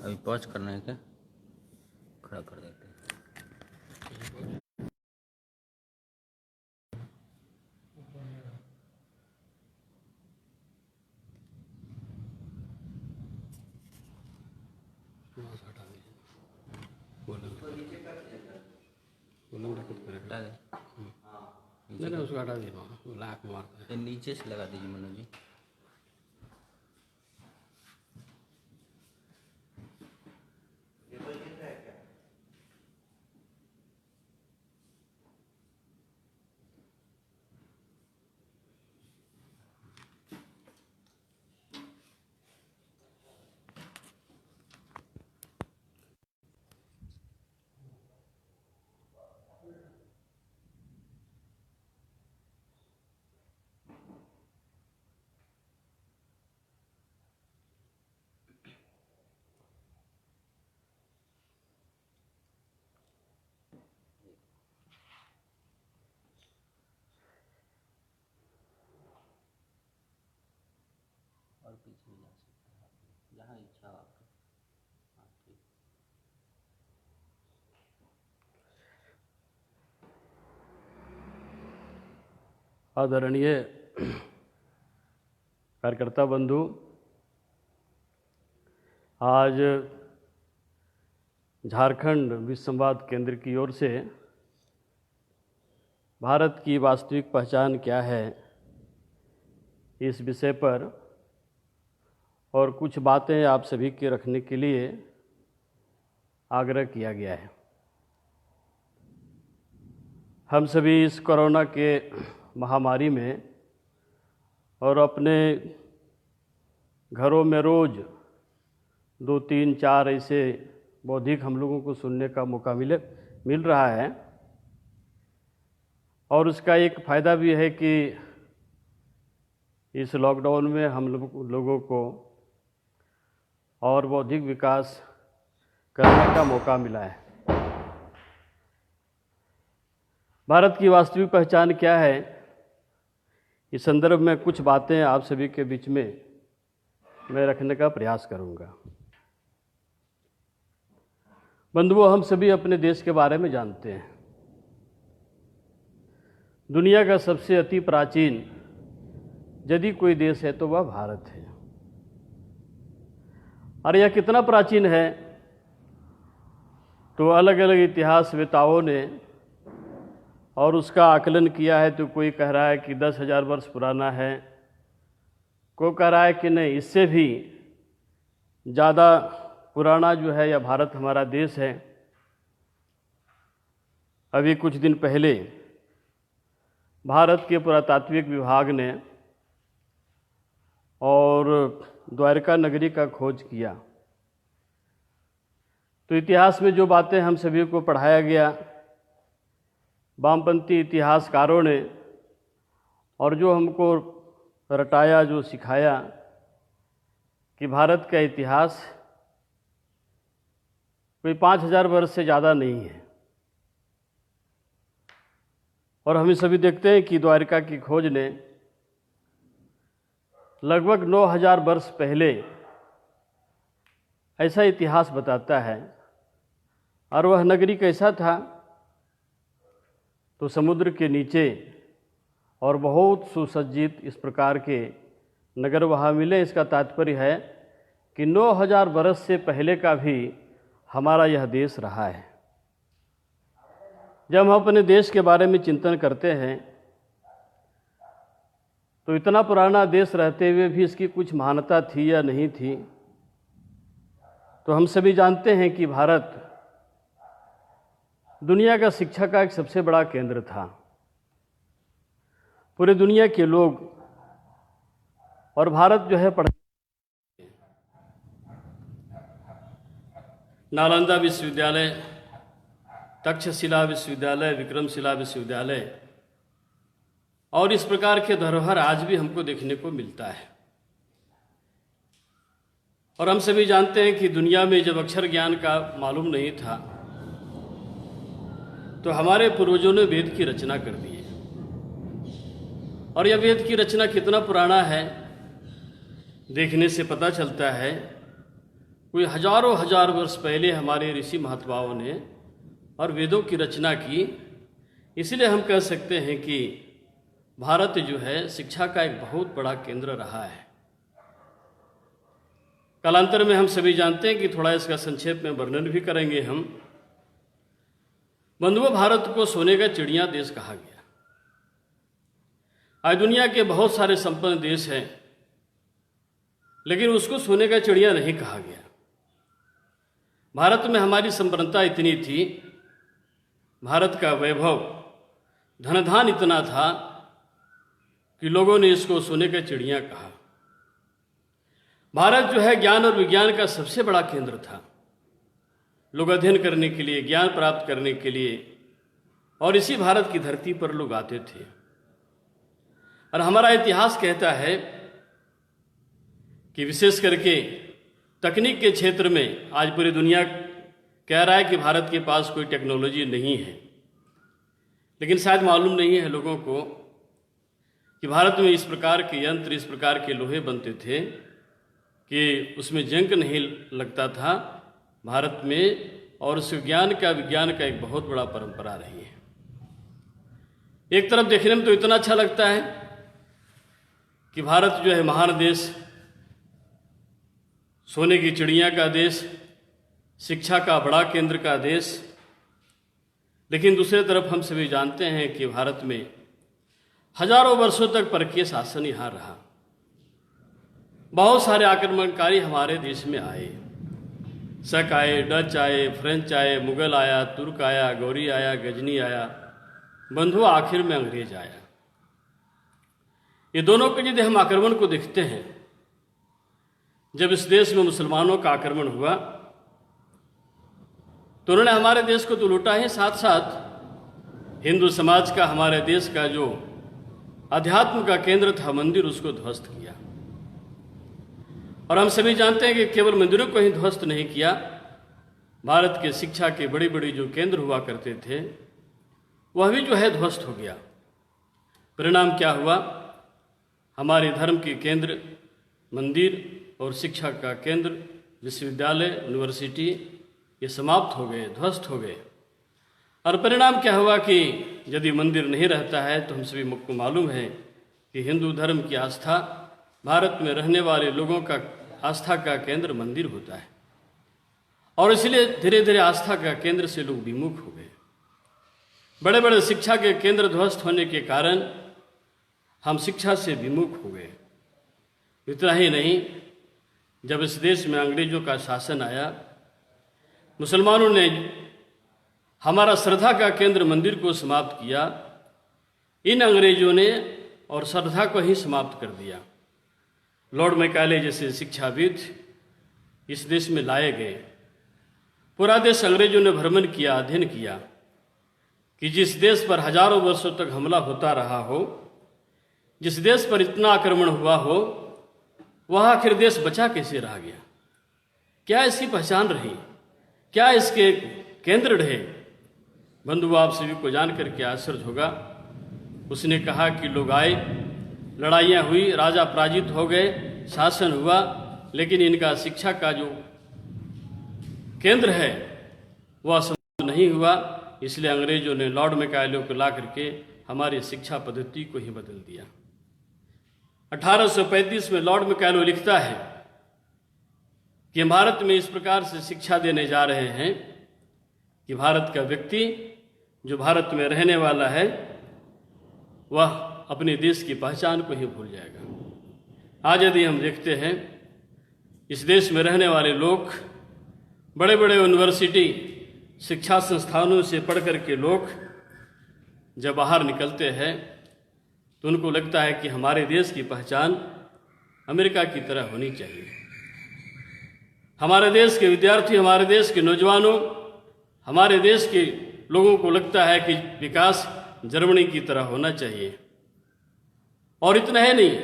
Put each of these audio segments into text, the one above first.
अभी पॉज करना है क्या? खड़ा कर देते हैं। नहीं उसको हटा दीजिए, लाख मारता है। नीचे से लगा दीजिए मनोज जी। और पीछे जा सकते हैं जहाँ इच्छा हो आपकी। हाँ ठीक। आदरणीय कार्यकर्ता बंधु, आज झारखंड विश्व संवाद केंद्र की ओर से भारत की वास्तविक पहचान क्या है इस विषय पर और कुछ बातें आप सभी के रखने के लिए आग्रह किया गया है। हम सभी इस कोरोना के महामारी में और अपने घरों में रोज़ 2, 3, 4 ऐसे बौद्धिक हम लोगों को सुनने का मौका मिल रहा है और उसका एक फ़ायदा भी है कि इस लॉकडाउन में हम लोगों को और बौद्धिक विकास करने का मौका मिला है। भारत की वास्तविक पहचान क्या है, इस संदर्भ में कुछ बातें आप सभी के बीच में मैं रखने का प्रयास करूंगा। बंधुओं, हम सभी अपने देश के बारे में जानते हैं। दुनिया का सबसे अति प्राचीन यदि कोई देश है तो वह भारत है। और यह कितना प्राचीन है तो अलग अलग इतिहासवेताओं ने और उसका आकलन किया है। तो कोई कह रहा है कि 10,000 वर्ष पुराना है, कोई कह रहा है कि नहीं, इससे भी ज़्यादा पुराना जो है यह भारत हमारा देश है। अभी कुछ दिन पहले भारत के पुरातात्विक विभाग ने और द्वारका नगरी का खोज किया। तो इतिहास में जो बातें हम सभी को पढ़ाया गया वामपंथी इतिहासकारों ने और जो हमको रटाया, जो सिखाया कि भारत का इतिहास कोई 5,000 वर्ष से ज़्यादा नहीं है। और हम सभी देखते हैं कि द्वारका की खोज ने लगभग 9,000 वर्ष पहले ऐसा इतिहास बताता है। और वह नगरी कैसा था तो समुद्र के नीचे और बहुत सुसज्जित इस प्रकार के नगर वहाँ मिले। इसका तात्पर्य है कि 9,000 वर्ष से पहले का भी हमारा यह देश रहा है। जब हम अपने देश के बारे में चिंतन करते हैं तो इतना पुराना देश रहते हुए भी इसकी कुछ महानता थी या नहीं थी। तो हम सभी जानते हैं कि भारत दुनिया का शिक्षा का एक सबसे बड़ा केंद्र था। पूरे दुनिया के लोग और भारत जो है नालंदा विश्वविद्यालय, तक्षशिला विश्वविद्यालय, विक्रमशिला विश्वविद्यालय और इस प्रकार के धरोहर आज भी हमको देखने को मिलता है। और हम सभी जानते हैं कि दुनिया में जब अक्षर ज्ञान का मालूम नहीं था तो हमारे पूर्वजों ने वेद की रचना कर दी है। और यह वेद की रचना कितना पुराना है देखने से पता चलता है कोई हजारों हजार वर्ष पहले हमारे ऋषि महात्माओं ने और वेदों की रचना की। इसलिए हम कह सकते हैं कि भारत जो है शिक्षा का एक बहुत बड़ा केंद्र रहा है। कालांतर में हम सभी जानते हैं कि थोड़ा इसका संक्षेप में वर्णन भी करेंगे हम। बंधुओं, भारत को सोने का चिड़िया देश कहा गया। आज दुनिया के बहुत सारे संपन्न देश हैं, लेकिन उसको सोने का चिड़िया नहीं कहा गया। भारत में हमारी संपन्नता इतनी थी, भारत का वैभव, धनधान इतना था कि लोगों ने इसको सोने का चिड़िया कहा। भारत जो है ज्ञान और विज्ञान का सबसे बड़ा केंद्र था। लोग अध्ययन करने के लिए, ज्ञान प्राप्त करने के लिए, और इसी भारत की धरती पर लोग आते थे। और हमारा इतिहास कहता है कि विशेष करके तकनीक के क्षेत्र में आज पूरी दुनिया कह रहा है कि भारत के पास कोई टेक्नोलॉजी नहीं है, लेकिन शायद मालूम नहीं है लोगों को कि भारत में इस प्रकार के यंत्र, इस प्रकार के लोहे बनते थे कि उसमें जंग नहीं लगता था भारत में। और उस विज्ञान का एक बहुत बड़ा परंपरा रही है। एक तरफ देखने में तो इतना अच्छा लगता है कि भारत जो है महान देश, सोने की चिड़िया का देश, शिक्षा का बड़ा केंद्र का देश, लेकिन दूसरी तरफ हम सभी जानते हैं कि भारत में हजारों वर्षों तक परकीय शासन यहाँ रहा। बहुत सारे आक्रमणकारी हमारे देश में आए। शक आए, डच आए, फ्रेंच आए, मुगल आया, तुर्क आया, गौरी आया, गजनी आया, बंधु आखिर में अंग्रेज आया। ये दोनों के यदि हम आक्रमण को देखते हैं, जब इस देश में मुसलमानों का आक्रमण हुआ तो उन्होंने हमारे देश को तो लूटा ही, साथ साथ हिंदू समाज का, हमारे देश का जो अध्यात्म का केंद्र था मंदिर, उसको ध्वस्त किया। और हम सभी जानते हैं कि केवल मंदिरों को ही ध्वस्त नहीं किया, भारत के शिक्षा के बड़ी बड़ी जो केंद्र हुआ करते थे वह भी जो है ध्वस्त हो गया। परिणाम क्या हुआ? हमारे धर्म के केंद्र मंदिर और शिक्षा का केंद्र विश्वविद्यालय, यूनिवर्सिटी, ये समाप्त हो गए, ध्वस्त हो गए। और परिणाम क्या हुआ कि यदि मंदिर नहीं रहता है तो हम सभी को मालूम है कि हिंदू धर्म की आस्था, भारत में रहने वाले लोगों का आस्था का केंद्र मंदिर होता है। और इसलिए धीरे धीरे आस्था का केंद्र से लोग विमुख हो गए। बड़े बड़े शिक्षा के केंद्र ध्वस्त होने के कारण हम शिक्षा से विमुख हो गए। इतना ही नहीं, जब इस देश में अंग्रेजों का शासन आया, मुसलमानों ने हमारा श्रद्धा का केंद्र मंदिर को समाप्त किया। इन अंग्रेजों ने और श्रद्धा को ही समाप्त कर दिया। लॉर्ड मैकाले जैसे शिक्षाविद इस देश में लाए गए। पूरा देश अंग्रेजों ने भ्रमण किया, अध्ययन किया कि जिस देश पर हजारों वर्षों तक हमला होता रहा हो, जिस देश पर इतना आक्रमण हुआ हो, वह आखिर देश बचा कैसे रह गया? क्या इसकी पहचान रही? क्या इसके केंद्र रहे? बंधु, आप सभी को जानकर के आश्चर्य होगा। उसने कहा कि लोग आए, लड़ाइयाँ हुई, राजा पराजित हो गए, शासन हुआ, लेकिन इनका शिक्षा का जो केंद्र है वह समाप्त नहीं हुआ। इसलिए अंग्रेजों ने लॉर्ड मैकाले को ला करके हमारी शिक्षा पद्धति को ही बदल दिया। 1835 में लॉर्ड मैकाले लिखता है कि भारत में इस प्रकार से शिक्षा देने जा रहे हैं कि भारत का व्यक्ति जो भारत में रहने वाला है वह अपने देश की पहचान को ही भूल जाएगा। आज यदि हम देखते हैं, इस देश में रहने वाले लोग, बड़े बड़े यूनिवर्सिटी, शिक्षा संस्थानों से पढ़ कर के लोग जब बाहर निकलते हैं तो उनको लगता है कि हमारे देश की पहचान अमेरिका की तरह होनी चाहिए। हमारे देश के विद्यार्थी, हमारे देश के नौजवानों, हमारे देश के लोगों को लगता है कि विकास जर्मनी की तरह होना चाहिए। और इतना ही नहीं,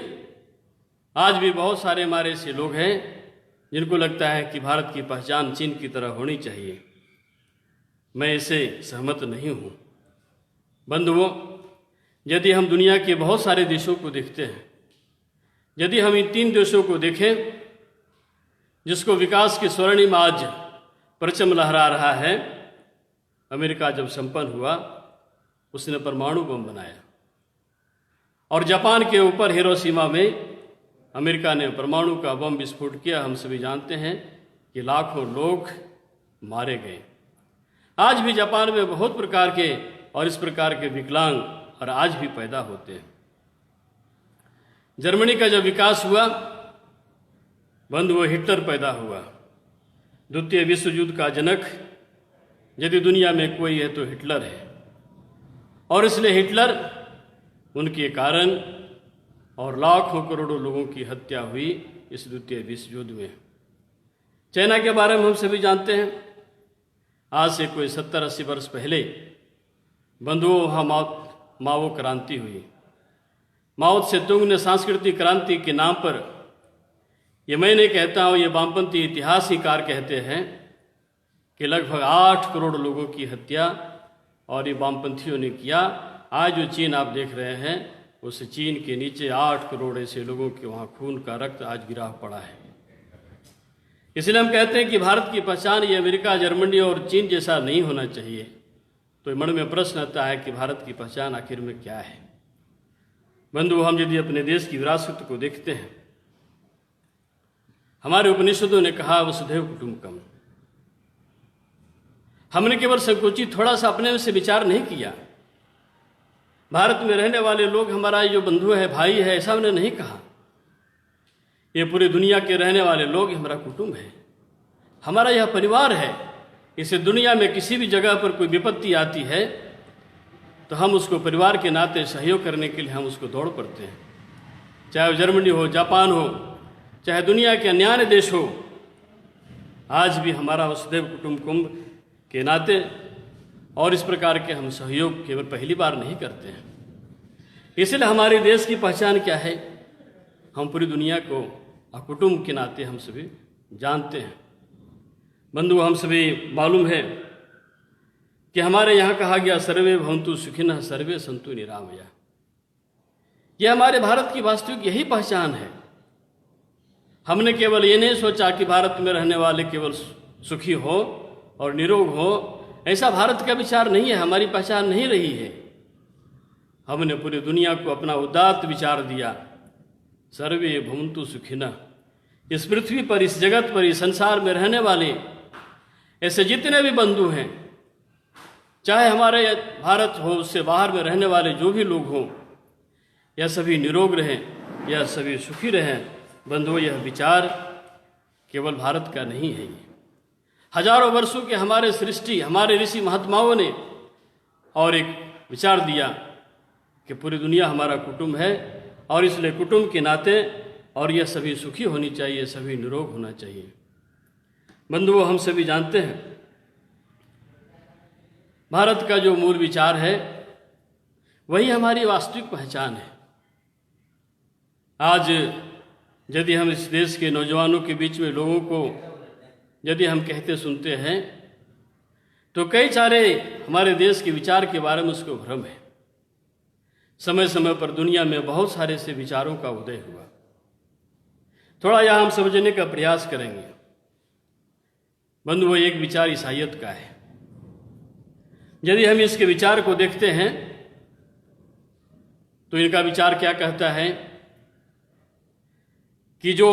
आज भी बहुत सारे हमारे ऐसे लोग हैं जिनको लगता है कि भारत की पहचान चीन की तरह होनी चाहिए। मैं इससे सहमत नहीं हूँ। बंधुओं, यदि हम दुनिया के बहुत सारे देशों को देखते हैं, यदि हम इन 3 देशों को देखें जिसको विकास की स्वर्णिम आज परचम लहरा रहा है, अमेरिका जब संपन्न हुआ उसने परमाणु बम बनाया और जापान के ऊपर हिरोशिमा में अमेरिका ने परमाणु का बम विस्फोट किया। हम सभी जानते हैं कि लाखों लोग मारे गए। आज भी जापान में बहुत प्रकार के और इस प्रकार के विकलांग और आज भी पैदा होते हैं। जर्मनी का जब विकास हुआ, बंधु हिटलर पैदा हुआ। द्वितीय विश्व युद्ध का जनक यदि दुनिया में कोई है तो हिटलर है, और इसलिए हिटलर उनके कारण और लाखों करोड़ों लोगों की हत्या हुई इस द्वितीय विश्व युद्ध में। चाइना के बारे में हम सभी जानते हैं। आज से कोई 70-80 वर्ष पहले बंधुओं वहाँ माओ क्रांति हुई। माओ त्से-तुंग ने सांस्कृतिक क्रांति के नाम पर, ये मैं नहीं कहता हूँ, ये वामपंथी इतिहासकार कहते हैं कि लगभग 8 करोड़ लोगों की हत्या और ये वामपंथियों ने किया। आज जो चीन आप देख रहे हैं, उस चीन के नीचे 8 करोड़ ऐसे लोगों के वहाँ खून का रक्त आज गिरा पड़ा है। इसलिए हम कहते हैं कि भारत की पहचान ये अमेरिका, जर्मनी और चीन जैसा नहीं होना चाहिए। तो मन में प्रश्न आता है कि भारत की पहचान आखिर में क्या है। बंधु, हम यदि अपने देश की विरासत को देखते हैं, हमारे उपनिषदों ने कहा वसुधैव कुटुंबकम। हमने केवल संकुचित थोड़ा सा अपने से विचार नहीं किया। भारत में रहने वाले लोग हमारा जो बंधु है, भाई है, ऐसा हमने नहीं कहा। ये पूरी दुनिया के रहने वाले लोग हमारा कुटुंब है, हमारा यह परिवार है। इसे दुनिया में किसी भी जगह पर कोई विपत्ति आती है तो हम उसको परिवार के नाते सहयोग करने के लिए हम उसको दौड़ पड़ते हैं। चाहे वो जर्मनी हो, जापान हो, चाहे दुनिया के अन्य देश हो, आज भी हमारा वसुधैव कुटुंबकम के नाते और इस प्रकार के हम सहयोग केवल पहली बार नहीं करते हैं। इसलिए हमारे देश की पहचान क्या है, हम पूरी दुनिया को कुटुंब के नाते हम सभी जानते हैं। बंधु, हम सभी मालूम है कि हमारे यहाँ कहा गया सर्वे भवन्तु सुखिनः सर्वे सन्तु निरामया। यह हमारे भारत की वास्तविक यही पहचान है। हमने केवल ये नहीं सोचा कि भारत में रहने वाले केवल सुखी हो और निरोग हो, ऐसा भारत का विचार नहीं है, हमारी पहचान नहीं रही है। हमने पूरी दुनिया को अपना उदात्त विचार दिया, सर्वे भवन्तु सुखिनः। इस पृथ्वी पर, इस जगत पर, इस संसार में रहने वाले ऐसे जितने भी बंधु हैं, चाहे हमारे भारत हो, उससे बाहर में रहने वाले जो भी लोग हों, यह सभी निरोग रहें, यह सभी सुखी रहें। बंधुओं, यह विचार केवल भारत का नहीं है। हजारों वर्षों के हमारे सृष्टि, हमारे ऋषि महात्माओं ने और एक विचार दिया कि पूरी दुनिया हमारा कुटुंब है, और इसलिए कुटुंब के नाते और यह सभी सुखी होनी चाहिए, सभी निरोग होना चाहिए। बंधुओं, हम सभी जानते हैं भारत का जो मूल विचार है वही हमारी वास्तविक पहचान है। आज यदि हम इस देश के नौजवानों के बीच में लोगों को यदि हम कहते सुनते हैं तो कई सारे हमारे देश के विचार के बारे में उसको भ्रम है। समय समय पर दुनिया में बहुत सारे से विचारों का उदय हुआ। थोड़ा यह हम समझने का प्रयास करेंगे। बंधुओं, एक विचार ईसाइयत का है। यदि हम इसके विचार को देखते हैं तो इनका विचार क्या कहता है कि जो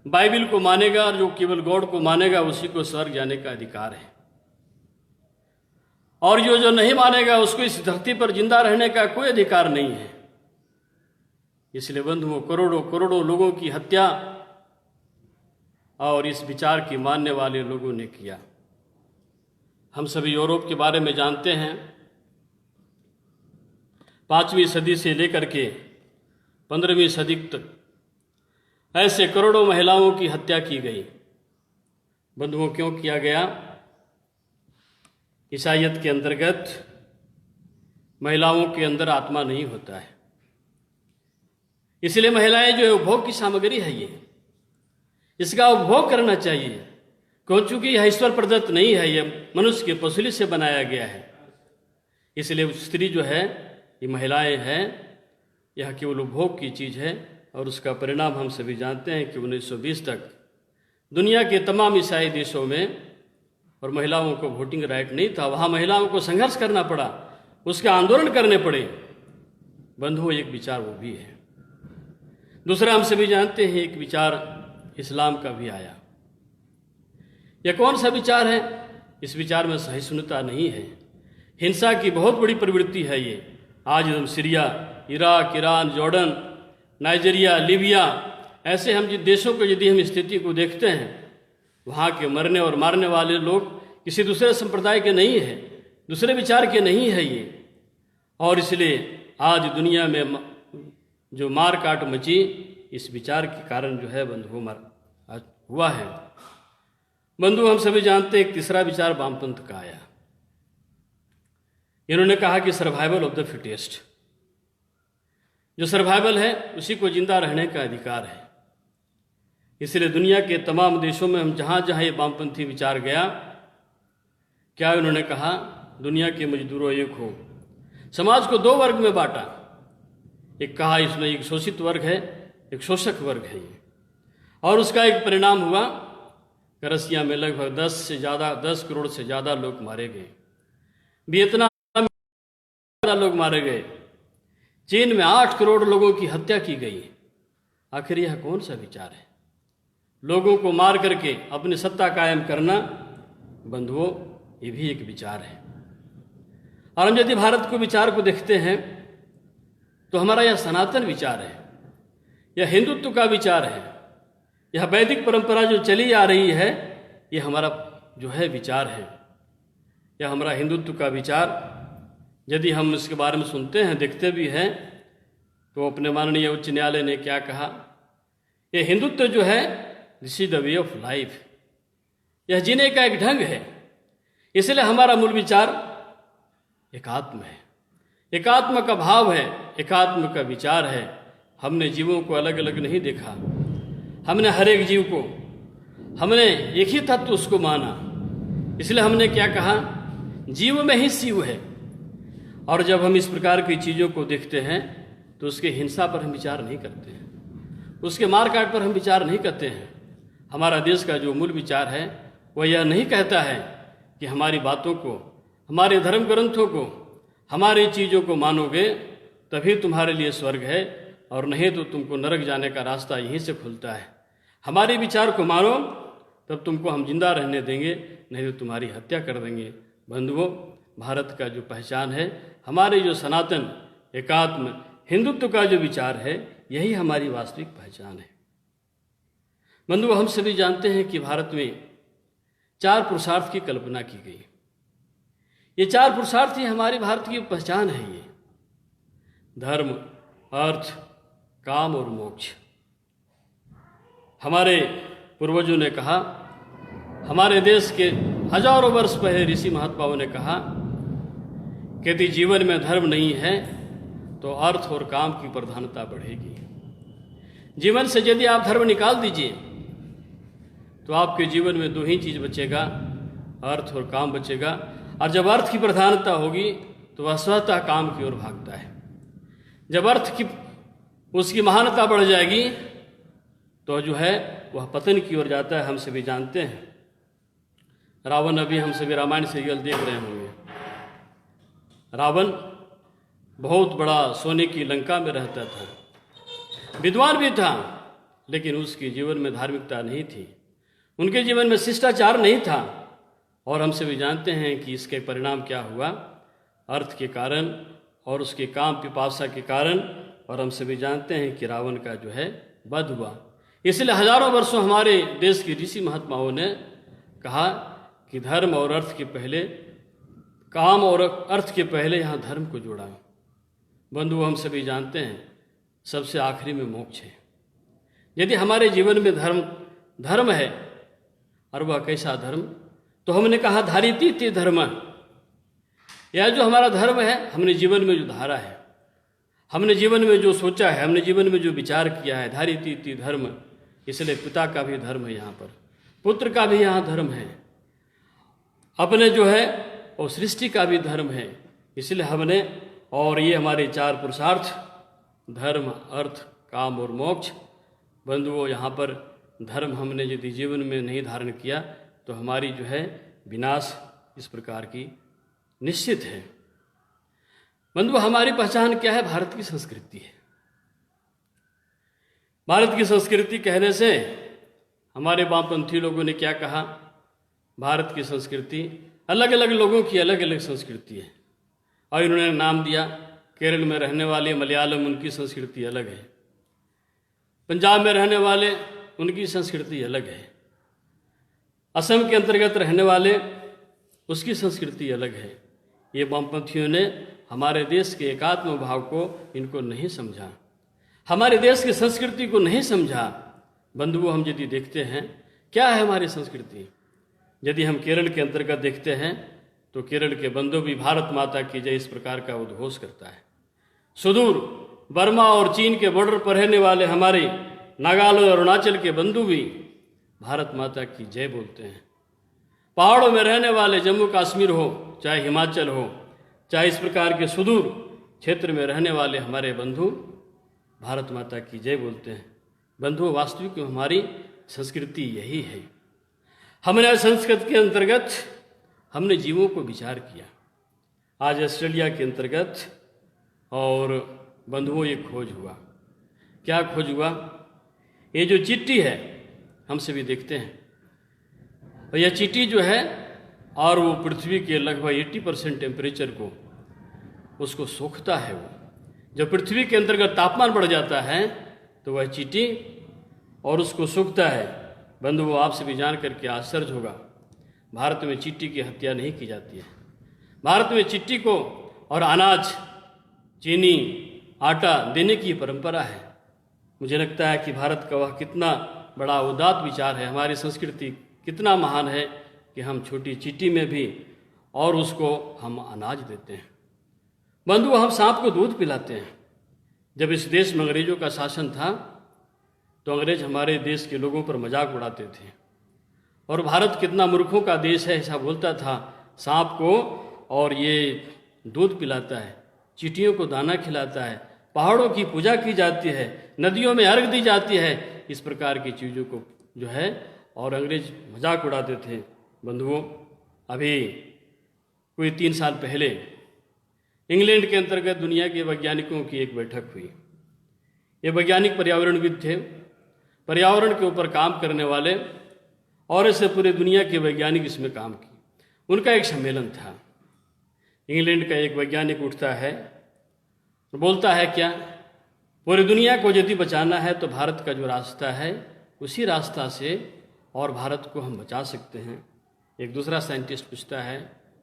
बाइबल को मानेगा और जो केवल गॉड को मानेगा उसी को स्वर्ग जाने का अधिकार है, और जो नहीं मानेगा उसको इस धरती पर जिंदा रहने का कोई अधिकार नहीं है। इसलिए बंधुओं, करोड़ों करोड़ों लोगों की हत्या और इस विचार की मानने वाले लोगों ने किया। हम सभी यूरोप के बारे में जानते हैं। 5वीं सदी से लेकर के 15वीं सदी तक ऐसे करोड़ों महिलाओं की हत्या की गई। बंधुओं, क्यों किया गया? ईसाइयत के अंतर्गत महिलाओं के अंदर आत्मा नहीं होता है, इसलिए महिलाएं जो है उपभोग की सामग्री है, ये इसका उपभोग करना चाहिए। क्यों? चूंकि यह ईश्वर प्रदत्त नहीं है, यह मनुष्य के पसली से बनाया गया है। इसलिए स्त्री जो है, ये महिलाएं हैं, यह केवल उपभोग की चीज़ है, और उसका परिणाम हम सभी जानते हैं कि 1920 तक दुनिया के तमाम ईसाई देशों में और महिलाओं को वोटिंग राइट नहीं था, वहाँ महिलाओं को संघर्ष करना पड़ा, उसके आंदोलन करने पड़े। बंधुओं, एक विचार वो भी है। दूसरा, हम सभी जानते हैं एक विचार इस्लाम का भी आया। यह कौन सा विचार है? इस विचार में सहिष्णुता नहीं है, हिंसा की बहुत बड़ी प्रवृत्ति है ये। आज हम Syria, Iraq, Iran, Jordan, Nigeria, Libya, ऐसे हम जिन देशों को यदि हम स्थिति को देखते हैं, वहाँ के मरने और मारने वाले लोग किसी दूसरे संप्रदाय के नहीं हैं, दूसरे विचार के नहीं है ये। और इसलिए आज दुनिया में जो मार काट मची, इस विचार के कारण जो है बंधुओं मार हुआ है। बंधु, हम सभी जानते हैं एक तीसरा विचार वामपंथ का आया। इन्होंने कहा कि सर्वाइवल ऑफ द फिटेस्ट, जो सर्वाइवल है उसी को जिंदा रहने का अधिकार है। इसलिए दुनिया के तमाम देशों में हम जहाँ जहाँ ये वामपंथी विचार गया, क्या उन्होंने कहा? दुनिया के मजदूरों एक हो। समाज को दो वर्ग में बांटा। एक कहा इसमें एक शोषित वर्ग है, एक शोषक वर्ग है ये। और उसका एक परिणाम हुआ कि रसिया में लगभग 10 करोड़ से ज़्यादा लोग मारे गए, वियतनाम में ज़्यादा लोग मारे गए, चीन में 8 करोड़ लोगों की हत्या की गई। आखिर यह कौन सा विचार है? लोगों को मार करके अपनी सत्ता कायम करना, बंधुओं, ये भी एक विचार है। और हम यदि भारत को विचार को देखते हैं तो हमारा यह सनातन विचार है, यह हिंदुत्व का विचार है, यह वैदिक परंपरा जो चली आ रही है, यह हमारा जो है विचार है, यह हमारा हिंदुत्व का विचार। यदि हम इसके बारे में सुनते हैं, देखते भी हैं, तो अपने माननीय उच्च न्यायालय ने क्या कहा? यह हिंदुत्व जो है, this is the way of life, यह जीने का एक ढंग है। इसलिए हमारा मूल विचार एकात्म है, एकात्म का भाव है, एकात्म का विचार है। हमने जीवों को अलग अलग नहीं देखा, हमने हर एक जीव को, हमने एक ही तत्व उसको माना। इसलिए हमने क्या कहा? जीव में ही शिव है। और जब हम इस प्रकार की चीज़ों को देखते हैं तो उसके हिंसा पर हम विचार नहीं करते हैं, उसके मारकाट पर हम विचार नहीं करते हैं। हमारा देश का जो मूल विचार है वह यह नहीं कहता है कि हमारी बातों को, हमारे धर्म ग्रंथों को, हमारी चीज़ों को मानोगे तभी तुम्हारे लिए स्वर्ग है, और नहीं तो तुमको नरक जाने का रास्ता यहीं से खुलता है। हमारे विचार को मानो तब तुमको हम जिंदा रहने देंगे, नहीं तो तुम्हारी हत्या कर देंगे। बंधुओं, भारत का जो पहचान है, हमारे जो सनातन एकात्म हिंदुत्व का जो विचार है, यही हमारी वास्तविक पहचान है। बंधुओं, हम सभी जानते हैं कि भारत में 4 पुरुषार्थ की कल्पना की गई। ये 4 पुरुषार्थ ही हमारे भारत की पहचान है। ये धर्म, अर्थ, काम और मोक्ष। हमारे पूर्वजों ने कहा, हमारे देश के हजारों वर्ष पहले ऋषि महात्माओं ने कहा कि यदि जीवन में धर्म नहीं है तो अर्थ और काम की प्रधानता बढ़ेगी। जीवन से यदि आप धर्म निकाल दीजिए तो आपके जीवन में 2 ही चीज बचेगा, अर्थ और काम बचेगा। और जब अर्थ की प्रधानता होगी तो वह स्वतः काम की ओर भागता है। जब अर्थ की उसकी महानता बढ़ जाएगी तो जो है वह पतन की ओर जाता है। हम सभी जानते हैं, रावण, अभी हम सभी रामायण सीरियल देख रहे होंगे। रावण बहुत बड़ा सोने की लंका में रहता था, विद्वान भी था, लेकिन उसके जीवन में धार्मिकता नहीं थी, उनके जीवन में शिष्टाचार नहीं था। और हम सभी जानते हैं कि इसके परिणाम क्या हुआ, अर्थ के कारण और उसके काम पिपासा के कारण। और हम सभी जानते हैं कि रावण का जो है वध हुआ। इसलिए हजारों वर्षों हमारे देश के ऋषि महात्माओं ने कहा कि धर्म और अर्थ के पहले, काम और अर्थ के पहले यहाँ धर्म को जोड़ा। बंधु, हम सभी जानते हैं सबसे आखिरी में मोक्ष है। यदि हमारे जीवन में धर्म है, और वह कैसा धर्म? तो हमने कहा धारिती धर्म। यह जो हमारा धर्म है, हमने जीवन में जो धारा है, हमने जीवन में जो सोचा है, हमने जीवन में जो विचार किया है, धारिती धर्म। इसलिए पिता का भी धर्म है यहाँ पर, पुत्र का भी यहाँ धर्म है, अपने जो है और सृष्टि का भी धर्म है। इसलिए हमने, और ये हमारे 4 पुरुषार्थ, धर्म, अर्थ, काम और मोक्ष। बंधुओं, यहाँ पर धर्म हमने यदि जीवन में नहीं धारण किया तो हमारी जो है विनाश इस प्रकार की निश्चित है। बंधु, हमारी पहचान क्या है? भारत की संस्कृति है। भारत की संस्कृति कहने से हमारे वामपंथी लोगों ने क्या कहा? भारत की संस्कृति, अलग अलग लोगों की अलग अलग संस्कृति है, और इन्होंने नाम दिया। केरल में रहने वाले मलयालम, उनकी संस्कृति अलग है। पंजाब में रहने वाले, उनकी संस्कृति अलग है। असम के अंतर्गत रहने वाले, उसकी संस्कृति अलग है। ये वामपंथियों ने हमारे देश के एकात्म भाव को इनको नहीं समझा, हमारे देश की संस्कृति को नहीं समझा। बंधुओं, हम यदि देखते हैं क्या है हमारी संस्कृति, यदि हम केरल के अंतर्गत देखते हैं तो केरल के बंधु भी भारत माता की जय इस प्रकार का उद्घोष करता है। सुदूर बर्मा और चीन के बॉर्डर पर रहने वाले हमारे नागालैंड और अरुणाचल के बंधु भी भारत माता की जय बोलते हैं। पहाड़ों में रहने वाले, जम्मू कश्मीर हो चाहे हिमाचल हो, चाहे इस प्रकार के सुदूर क्षेत्र में रहने वाले हमारे बंधु भारत माता की जय बोलते हैं। बंधुओं, वास्तविक में हमारी संस्कृति यही है। हमने संस्कृत के अंतर्गत हमने जीवों को विचार किया। आज ऑस्ट्रेलिया के अंतर्गत और बंधुओं ये खोज हुआ। क्या खोज हुआ? ये जो चींटी है, हम सभी देखते हैं, और यह चींटी जो है, और वो पृथ्वी के लगभग 80% टेम्परेचर को उसको सोखता है। वो जब पृथ्वी के अंतर्गत तापमान बढ़ जाता है तो वह चींटी और उसको सूखता है। बंधुओं, आपसे भी जान करके आश्चर्य होगा, भारत में चींटी की हत्या नहीं की जाती है। भारत में चींटी को और अनाज, चीनी, आटा देने की परंपरा है। मुझे लगता है कि भारत का वह कितना बड़ा उदात्त विचार है, हमारी संस्कृति कितना महान है कि हम छोटी चींटी में भी और उसको हम अनाज देते हैं। बंधु, हम सांप को दूध पिलाते हैं। जब इस देश में अंग्रेजों का शासन था तो अंग्रेज हमारे देश के लोगों पर मजाक उड़ाते थे, और भारत कितना मूर्खों का देश है ऐसा बोलता था। सांप को और ये दूध पिलाता है, चींटियों को दाना खिलाता है, पहाड़ों की पूजा की जाती है, नदियों में अर्घ दी जाती है, इस प्रकार की चीज़ों को जो है और अंग्रेज मजाक उड़ाते थे। बंधुओं, अभी कोई 3 साल पहले इंग्लैंड के अंतर्गत दुनिया के वैज्ञानिकों की एक बैठक हुई। ये वैज्ञानिक पर्यावरणविद थे, पर्यावरण के ऊपर काम करने वाले, और ऐसे पूरे दुनिया के वैज्ञानिक इसमें काम किए। उनका एक सम्मेलन था। इंग्लैंड का एक वैज्ञानिक उठता है, बोलता है क्या, पूरी दुनिया को यदि बचाना है तो भारत का जो रास्ता है उसी रास्ता से और भारत को हम बचा सकते हैं। एक दूसरा साइंटिस्ट पूछता है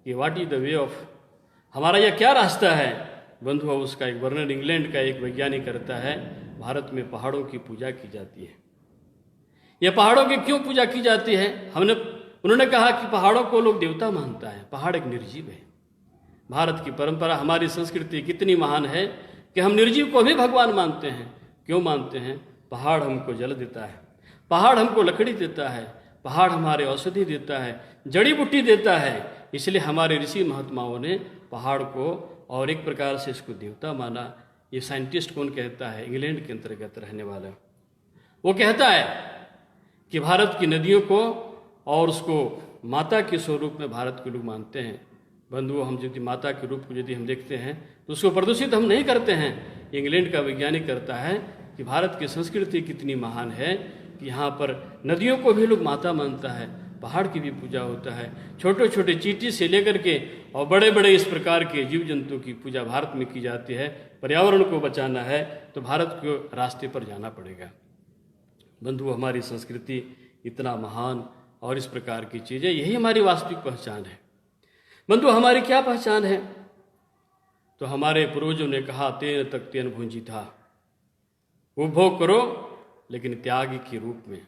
कि what is the way of, हमारा यह क्या रास्ता है? बंधु, उसका एक वर्णन इंग्लैंड का एक वैज्ञानिक करता है, भारत में पहाड़ों की पूजा की जाती है। यह पहाड़ों की क्यों पूजा की जाती है? उन्होंने कहा कि पहाड़ों को लोग देवता मानता है, पहाड़ एक निर्जीव है। भारत की परंपरा, हमारी संस्कृति कितनी महान है कि हम निर्जीव को भी भगवान मानते हैं। क्यों मानते हैं? पहाड़ हमको जल देता है, पहाड़ हमको लकड़ी देता है, पहाड़ हमारे औषधि देता है, जड़ी बूटी देता है। इसलिए हमारे ऋषि महात्माओं ने पहाड़ को और एक प्रकार से इसको देवता माना। ये साइंटिस्ट कौन कहता है? इंग्लैंड के अंतर्गत रहने वाला। वो कहता है कि भारत की नदियों को और उसको माता के स्वरूप में भारत के लोग मानते हैं। बंधुओं, हम यदि माता के रूप को यदि हम देखते हैं तो उसको प्रदूषित हम नहीं करते हैं। इंग्लैंड का वैज्ञानिक करता है कि भारत की संस्कृति कितनी महान है कि यहाँ पर नदियों को भी लोग माता मानता है, पहाड़ की भी पूजा होता है, छोटे छोटे चींटी से लेकर के और बड़े बड़े इस प्रकार के जीव जंतु की पूजा भारत में की जाती है। पर्यावरण को बचाना है तो भारत के रास्ते पर जाना पड़ेगा। बंधु, हमारी संस्कृति इतना महान और इस प्रकार की चीज़ें, यही हमारी वास्तविक पहचान है। बंधु, हमारी क्या पहचान है? तो हमारे पूर्वजों ने कहा, तेन तक तेन भूंजी था, उपभोग करो लेकिन त्याग के रूप में।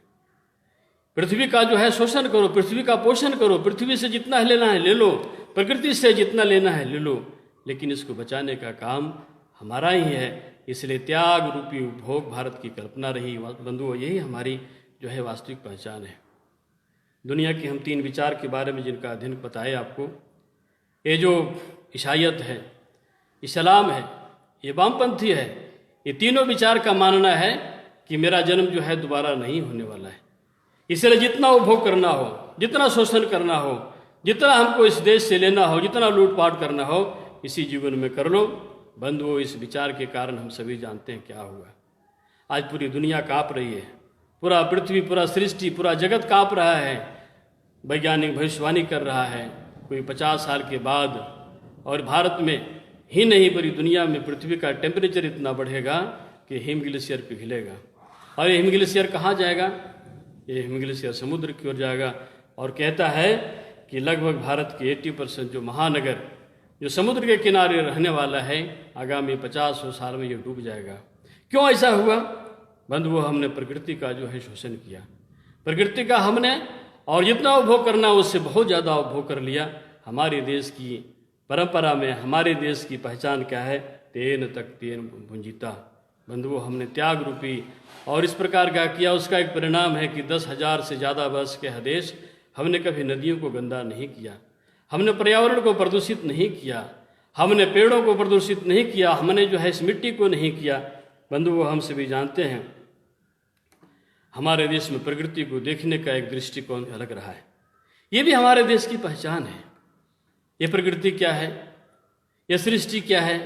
पृथ्वी का जो है शोषण करो, पृथ्वी का पोषण करो, पृथ्वी से जितना लेना है ले लो, प्रकृति से जितना लेना है ले लो, लेकिन इसको बचाने का काम हमारा ही है। इसलिए त्याग रूपी उपभोग भारत की कल्पना रही। बंधुओं, यही हमारी जो है वास्तविक पहचान है। दुनिया के हम 3 विचार के बारे में जिनका अध्ययन पता है आपको, ये जो ईसाईयत है, इस्लाम है, ये वामपंथी है, ये तीनों विचार का मानना है कि मेरा जन्म जो है दोबारा नहीं होने वाला है। इसलिए जितना उपभोग करना हो, जितना शोषण करना हो, जितना हमको इस देश से लेना हो, जितना लूटपाट करना हो, इसी जीवन में कर लो। बंधुओं, इस विचार के कारण हम सभी जानते हैं क्या हुआ। आज पूरी दुनिया काँप रही है, पूरा पृथ्वी, पूरा सृष्टि, पूरा जगत काँप रहा है। वैज्ञानिक भविष्यवाणी कर रहा है कोई 50 साल के बाद, और भारत में ही नहीं पूरी दुनिया में पृथ्वी का टेम्परेचर इतना बढ़ेगा कि हिम ग्लेशियर पिघलेगा। और ये हिम ग्लेशियर कहाँ जाएगा? ये हिम ग्लेशियर समुद्र की ओर जाएगा। और कहता है कि लगभग भारत के 80% जो महानगर, जो समुद्र के किनारे रहने वाला है, आगामी 50 साल में ये डूब जाएगा। क्यों ऐसा हुआ? बंधुओं, हमने प्रकृति का जो है शोषण किया, प्रकृति का हमने, और जितना उपभोग करना उससे बहुत ज़्यादा उपभोग कर लिया। हमारे देश की परंपरा में हमारे देश की पहचान क्या है? तेन तक तेन भुंजिता। बंधुओं, हमने त्याग रूपी और इस प्रकार का किया, उसका एक परिणाम है कि 10,000 से ज़्यादा वर्ष के देश हमने कभी नदियों को गंदा नहीं किया, हमने पर्यावरण को प्रदूषित नहीं किया, हमने पेड़ों को प्रदूषित नहीं किया, हमने जो है इस मिट्टी को नहीं किया। बंधुओं, हम सभी जानते हैं हमारे देश में प्रकृति को देखने का एक दृष्टिकोण अलग रहा है। ये भी हमारे देश की पहचान है। ये प्रकृति क्या है, ये सृष्टि क्या है?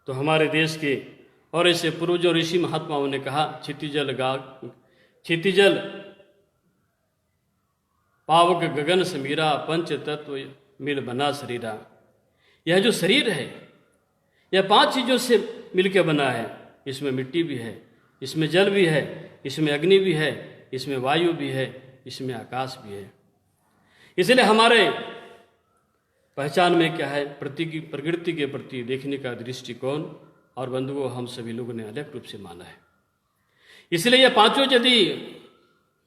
तो हमारे देश के और ऐसे पूर्वजों ऋषि महात्माओं ने कहा, क्षितिजल पावक गगन समीरा, पंच तत्व मिल बना शरीरा। यह जो शरीर है, यह 5 चीज़ों से मिलकर बना है। इसमें मिट्टी भी है, इसमें जल भी है, इसमें अग्नि भी है, इसमें वायु भी है, इसमें आकाश भी है। इसलिए हमारे पहचान में क्या है? प्रकृति के प्रति देखने का दृष्टिकोण। और बंधुओं, हम सभी लोगों ने अलग रूप से माना है। इसलिए ये 5 यदि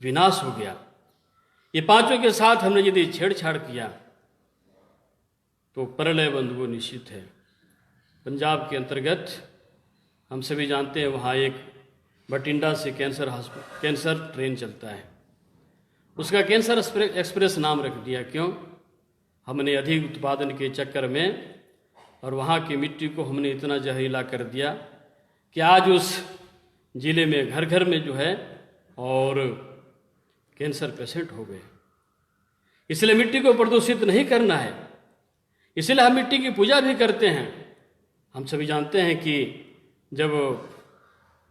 विनाश हो गया, ये 5 के साथ हमने यदि छेड़छाड़ किया, तो प्रलय बंधुओं निश्चित है। पंजाब के अंतर्गत हम सभी जानते हैं, वहाँ एक बठिंडा से कैंसर ट्रेन चलता है। उसका कैंसर एक्सप्रेस नाम रख दिया। क्यों? हमने अधिक उत्पादन के चक्कर में और वहाँ की मिट्टी को हमने इतना जहरीला कर दिया कि आज उस जिले में घर घर में जो है और कैंसर पेशेंट हो गए। इसलिए मिट्टी को प्रदूषित नहीं करना है, इसलिए हम मिट्टी की पूजा भी करते हैं। हम सभी जानते हैं कि जब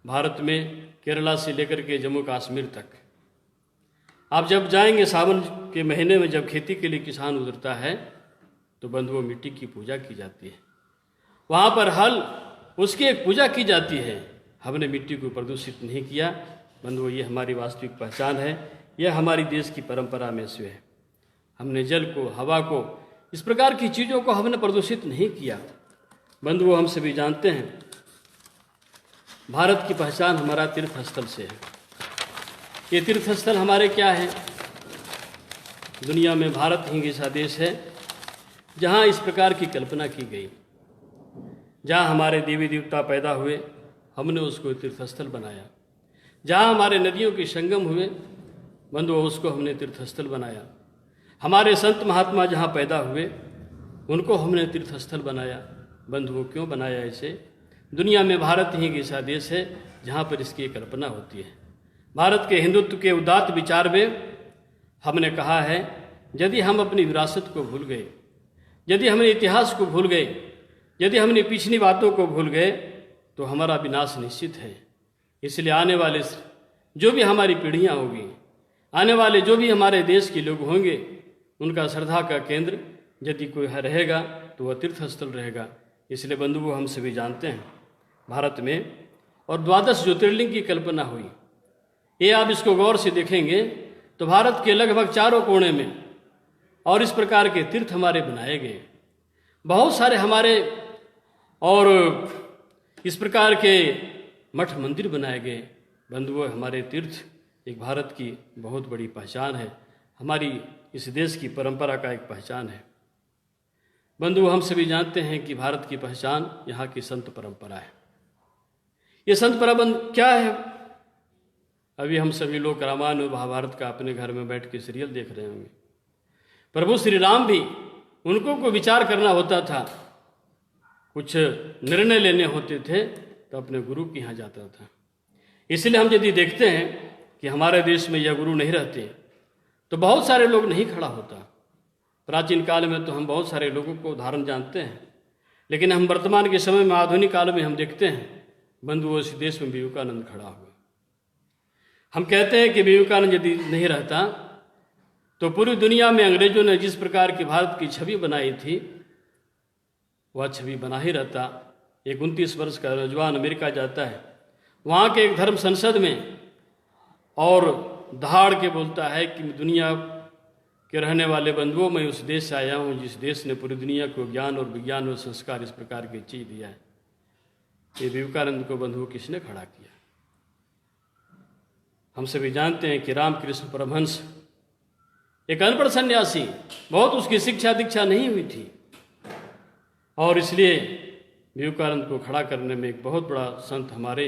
भारत में केरला से लेकर के जम्मू कश्मीर तक आप जब जाएंगे, सावन के महीने में जब खेती के लिए किसान उतरता है, तो बंधुओं मिट्टी की पूजा की जाती है। वहाँ पर हल, उसकी एक पूजा की जाती है। हमने मिट्टी को प्रदूषित नहीं किया। बंधुओं, ये हमारी वास्तविक पहचान है, यह हमारी देश की परंपरा में से है। हमने जल को, हवा को, इस प्रकार की चीज़ों को हमने प्रदूषित नहीं किया। बंधुओं, हम सभी जानते हैं भारत की पहचान हमारा तीर्थ स्थल से है। ये तीर्थ स्थल हमारे क्या है? दुनिया में भारत ही ऐसा देश है जहाँ इस प्रकार की कल्पना की गई, जहाँ हमारे देवी देवता पैदा हुए, हमने उसको तीर्थस्थल बनाया। जहाँ हमारे नदियों के संगम हुए, बंधुओं, उसको हमने तीर्थस्थल बनाया। हमारे संत महात्मा जहाँ पैदा हुए, उनको हमने तीर्थस्थल बनाया। बंधुओं, क्यों बनाया इसे? दुनिया में भारत ही एक ऐसा देश है जहाँ पर इसकी कल्पना होती है। भारत के हिंदुत्व के उदात्त विचार में हमने कहा है, यदि हम अपनी विरासत को भूल गए, यदि हमने इतिहास को भूल गए, यदि हमने पिछली बातों को भूल गए, तो हमारा विनाश निश्चित है। इसलिए आने वाले जो भी हमारी पीढ़ियाँ होगी, आने वाले जो भी हमारे देश के लोग होंगे, उनका श्रद्धा का केंद्र यदि कोई रहेगा तो वह तीर्थस्थल रहेगा। इसलिए बंधुओं, हम सभी जानते हैं भारत में और 12 ज्योतिर्लिंग की कल्पना हुई। ये आप इसको गौर से देखेंगे तो भारत के लगभग चारों कोने में और इस प्रकार के तीर्थ हमारे बनाए गए, बहुत सारे हमारे और इस प्रकार के मठ मंदिर बनाए गए। बंधुओं, हमारे तीर्थ एक भारत की बहुत बड़ी पहचान है, हमारी इस देश की परंपरा का एक पहचान है। बंधुओं, हम सभी जानते हैं कि भारत की पहचान यहाँ की संत परंपरा है। ये संत परंपरा क्या है? अभी हम सभी लोग रामायण और महाभारत का अपने घर में बैठ के सीरियल देख रहे होंगे। प्रभु श्री राम भी, उनको को विचार करना होता था, कुछ निर्णय लेने होते थे, तो अपने गुरु के यहाँ जाता था। इसलिए हम यदि देखते हैं कि हमारे देश में यह गुरु नहीं रहते तो बहुत सारे लोग नहीं खड़ा होता। प्राचीन काल में तो हम बहुत सारे लोगों को उदाहरण जानते हैं, लेकिन हम वर्तमान के समय में आधुनिक काल में हम देखते हैं बंधुओं इस देश में विवेकानंद खड़ा हुआ। हम कहते हैं कि विवेकानंद यदि नहीं रहता तो पूरी दुनिया में अंग्रेजों ने जिस प्रकार की भारत की छवि बनाई थी वह छवि बना ही रहता। एक 29 वर्ष का नौजवान अमेरिका जाता है, वहाँ के एक धर्म संसद में और दहाड़ के बोलता है कि दुनिया के रहने वाले बंधुओं, मैं उस देश से आया हूँ जिस देश ने पूरी दुनिया को ज्ञान और विज्ञान और संस्कार इस प्रकार की चीज दिया है। ये विवेकानंद को बंधुओं किसने खड़ा किया? हम सभी जानते हैं कि रामकृष्ण परमहंस एक अनपढ़ सन्यासी, बहुत उसकी शिक्षा दीक्षा नहीं हुई थी, और इसलिए विवेकानंद को खड़ा करने में एक बहुत बड़ा संत हमारे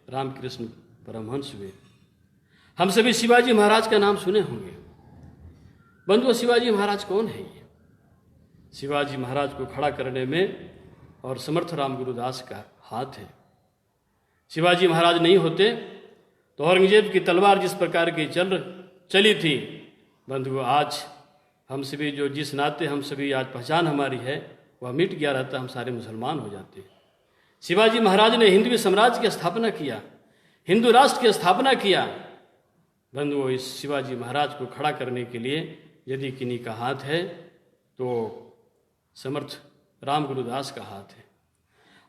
रामकृष्ण परमहंस हुए। हम सभी शिवाजी महाराज का नाम सुने होंगे। बंधुओं, शिवाजी महाराज कौन है? ये शिवाजी महाराज को खड़ा करने में और समर्थ राम गुरुदास का हाथ है। शिवाजी महाराज नहीं होते तो औरंगजेब की तलवार जिस प्रकार की चली थी, बंधुओं, आज हम सभी जो जिस नाते हम सभी आज पहचान हमारी है वह मिट गया रहता, हम सारे मुसलमान हो जाते। शिवाजी महाराज ने हिंदवी साम्राज्य की स्थापना किया, हिंदू राष्ट्र की स्थापना किया। बंधुओं, इस शिवाजी महाराज को खड़ा करने के लिए यदि किन्हीं का हाथ है तो समर्थ राम गुरुदास का हाथ है।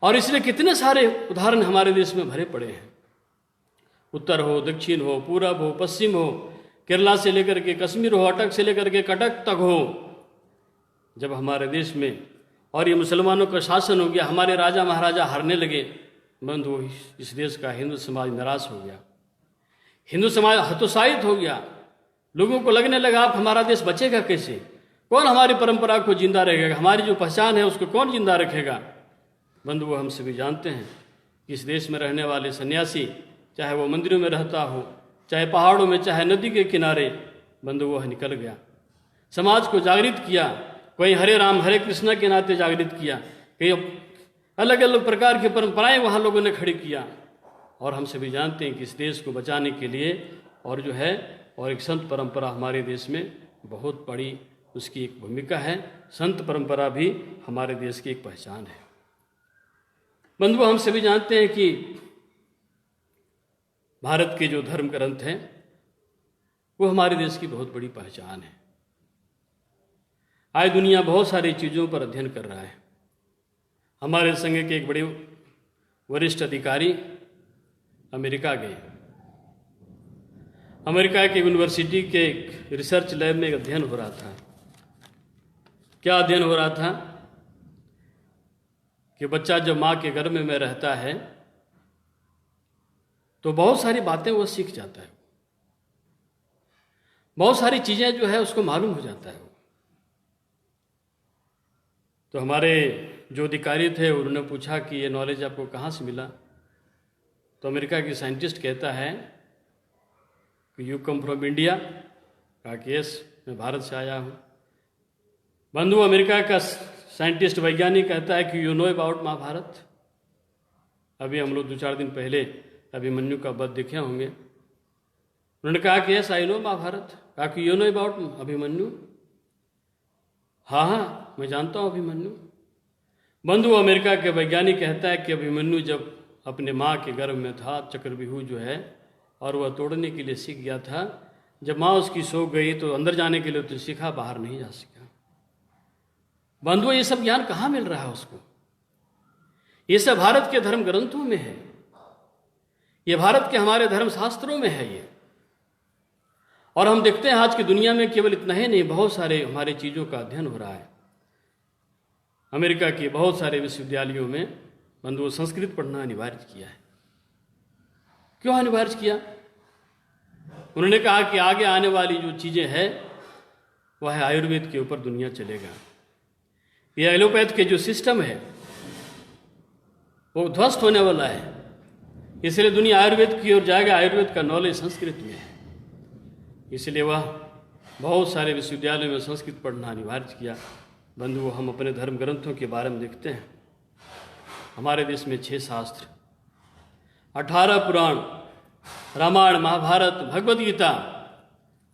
और इसलिए कितने सारे उदाहरण हमारे देश में भरे पड़े हैं। उत्तर हो, दक्षिण हो, पूरब हो, पश्चिम हो, केरला से लेकर के कश्मीर हो, अटक से लेकर के कटक तक हो। जब हमारे देश में और ये मुसलमानों का शासन हो गया, हमारे राजा महाराजा हारने लगे, बंधु इस देश का हिंदू समाज निराश हो गया, हिंदू समाज हतोत्साहित हो गया। लोगों को लगने लगा आप हमारा देश बचेगा कैसे? कौन हमारी परंपरा को जिंदा रखेगा? हमारी जो पहचान है उसको कौन जिंदा रखेगा? बंधु, हम सभी जानते हैं कि इस देश में रहने वाले सन्यासी, चाहे वो मंदिरों में रहता हो, चाहे पहाड़ों में, चाहे नदी के किनारे, बंधु वह निकल गया, समाज को जागृत किया। कोई हरे राम हरे कृष्णा के नाते जागृत किया, कई अलग अलग प्रकार की परंपराएं वहाँ लोगों ने खड़ी किया। और हम सभी जानते हैं कि इस देश को बचाने के लिए और जो है और एक संत परंपरा हमारे देश में बहुत बड़ी उसकी एक भूमिका है। संत परंपरा भी हमारे देश की एक पहचान है। बंधुओं, हम सभी जानते हैं कि भारत के जो धर्म ग्रंथ हैं वो हमारे देश की बहुत बड़ी पहचान है। आज दुनिया बहुत सारी चीज़ों पर अध्ययन कर रहा है। हमारे संघ के एक बड़े वरिष्ठ अधिकारी अमेरिका गए। अमेरिका के यूनिवर्सिटी के एक रिसर्च लैब में एक अध्ययन हो रहा था। क्या अध्ययन हो रहा था कि बच्चा जब माँ के गर्भ में रहता है तो बहुत सारी बातें वो सीख जाता है, बहुत सारी चीज़ें जो है उसको मालूम हो जाता है। तो हमारे जो अधिकारी थे उन्होंने पूछा कि ये नॉलेज आपको कहाँ से मिला? तो अमेरिका की साइंटिस्ट कहता है कि यू कम फ्रॉम इंडिया? कहा कि यस, मैं भारत से आया हूँ। बंधु, अमेरिका का साइंटिस्ट वैज्ञानिक कहता है कि यू नो अबाउट महाभारत? अभी हम लोग 2-4 दिन पहले अभिमन्यु का वध देखे होंगे। उन्होंने कहा कि यस आई नो महाभारत। कहा कि यू नो अबाउट अभिमन्यु? हाँ हाँ, मैं जानता हूँ अभिमन्यु। बंधु, अमेरिका के वैज्ञानिक कहता है कि अभिमन्यु जब अपने माँ के गर्भ में था, चक्रव्यूह जो है, और वह तोड़ने के लिए सीख गया था। जब माँ उसकी सो गई तो अंदर जाने के लिए तो सीखा, बाहर नहीं जा सका। बंधु, ये सब ज्ञान कहाँ मिल रहा है उसको? ये सब भारत के धर्म ग्रंथों में है, ये भारत के हमारे धर्म शास्त्रों में है ये। और हम देखते हैं आज की दुनिया में केवल इतना ही नहीं, बहुत सारे हमारे चीज़ों का अध्ययन हो रहा है। अमेरिका के बहुत सारे विश्वविद्यालयों में बंधुओं संस्कृत पढ़ना अनिवार्य किया है। क्यों अनिवार्य किया? उन्होंने कहा कि आगे आने वाली जो चीज़ें हैं वह है आयुर्वेद के ऊपर दुनिया चलेगा। ये एलोपैथ के जो सिस्टम है वो ध्वस्त होने वाला है, इसलिए दुनिया आयुर्वेद की ओर जाएगा। आयुर्वेद का नॉलेज संस्कृत में है, इसलिए वह बहुत सारे विश्वविद्यालयों में संस्कृत पढ़ना अनिवार्य किया। बंधुओं, हम अपने धर्म ग्रंथों के बारे में देखते हैं। हमारे देश में 6 शास्त्र, 18 पुराण, रामायण, महाभारत, भगवद गीता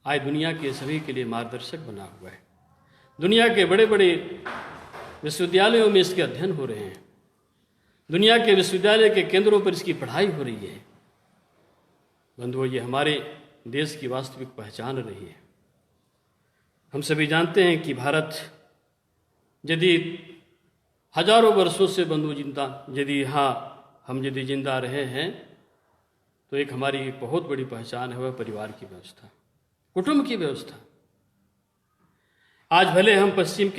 आज दुनिया के सभी के लिए मार्गदर्शक बना हुआ है। दुनिया के बड़े बड़े विश्वविद्यालयों में इसके अध्ययन हो रहे हैं। दुनिया के विश्वविद्यालय के केंद्रों पर इसकी पढ़ाई हो रही है। बंधुओं, ये हमारे देश की वास्तविक पहचान रही है। हम सभी जानते हैं कि भारत यदि हजारों वर्षों से बंधु यदि जिंदा रहे हैं तो एक हमारी एक बहुत बड़ी पहचान है, वह परिवार की व्यवस्था, कुटुंब की व्यवस्था। आज भले हम पश्चिम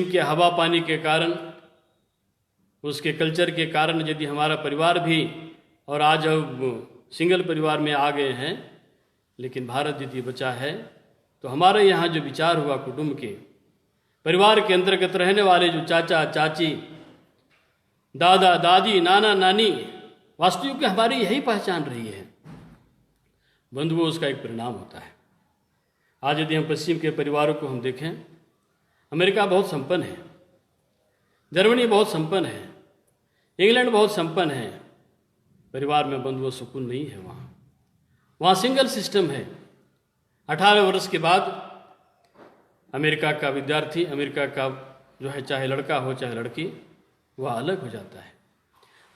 के हवा पानी के कारण, उसके कल्चर के कारण यदि हमारा परिवार भी, और आज अब सिंगल परिवार में आ गए हैं, लेकिन भारत यदि बचा है तो हमारे यहाँ जो विचार हुआ कुटुंब के, परिवार के अंतर्गत रहने वाले जो चाचा चाची, दादा दादी, नाना नानी, वास्तविक में हमारी यही पहचान रही है। बंधुओं, उसका एक परिणाम होता है। आज यदि हम पश्चिम के परिवारों को हम देखें, अमेरिका बहुत संपन्न है, जर्मनी बहुत संपन्न है, इंग्लैंड बहुत संपन्न है। परिवार में बंधुओं सुकून नहीं है। वहाँ सिंगल सिस्टम है। 18 वर्ष के बाद अमेरिका का विद्यार्थी, अमेरिका का जो है, चाहे लड़का हो चाहे लड़की, वह अलग हो जाता है।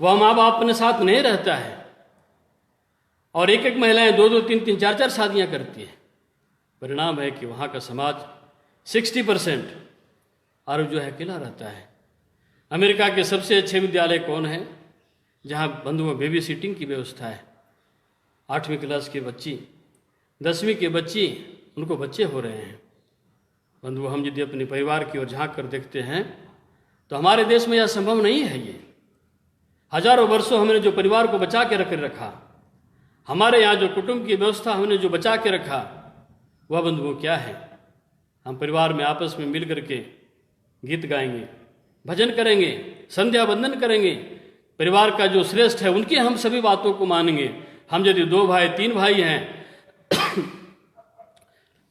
वह माँ बाप अपने साथ नहीं रहता है और एक एक महिलाएं 2-2, 3-3, 4-4 शादियां करती हैं। परिणाम है कि वहाँ का समाज 60% अरब जो है अकेला रहता है। अमेरिका के सबसे अच्छे विद्यालय कौन है? जहाँ बंधुओं बेबी सिटिंग की व्यवस्था है। 8वीं क्लास की बच्ची, 10वीं की बच्ची, उनको बच्चे हो रहे हैं। बंधुओं, हम यदि अपने परिवार की ओर झांक कर देखते हैं तो हमारे देश में यह संभव नहीं है। ये हजारों वर्षों हमने जो परिवार को बचा के रखा, हमारे यहाँ जो कुटुंब की व्यवस्था हमने जो बचा के रखा, वह बंधुओं क्या है? हम परिवार में आपस में मिल करके गीत गाएंगे, भजन करेंगे, संध्या वंदन करेंगे, परिवार का जो श्रेष्ठ है उनकी हम सभी बातों को मानेंगे। हम यदि 2 भाई 3 भाई हैं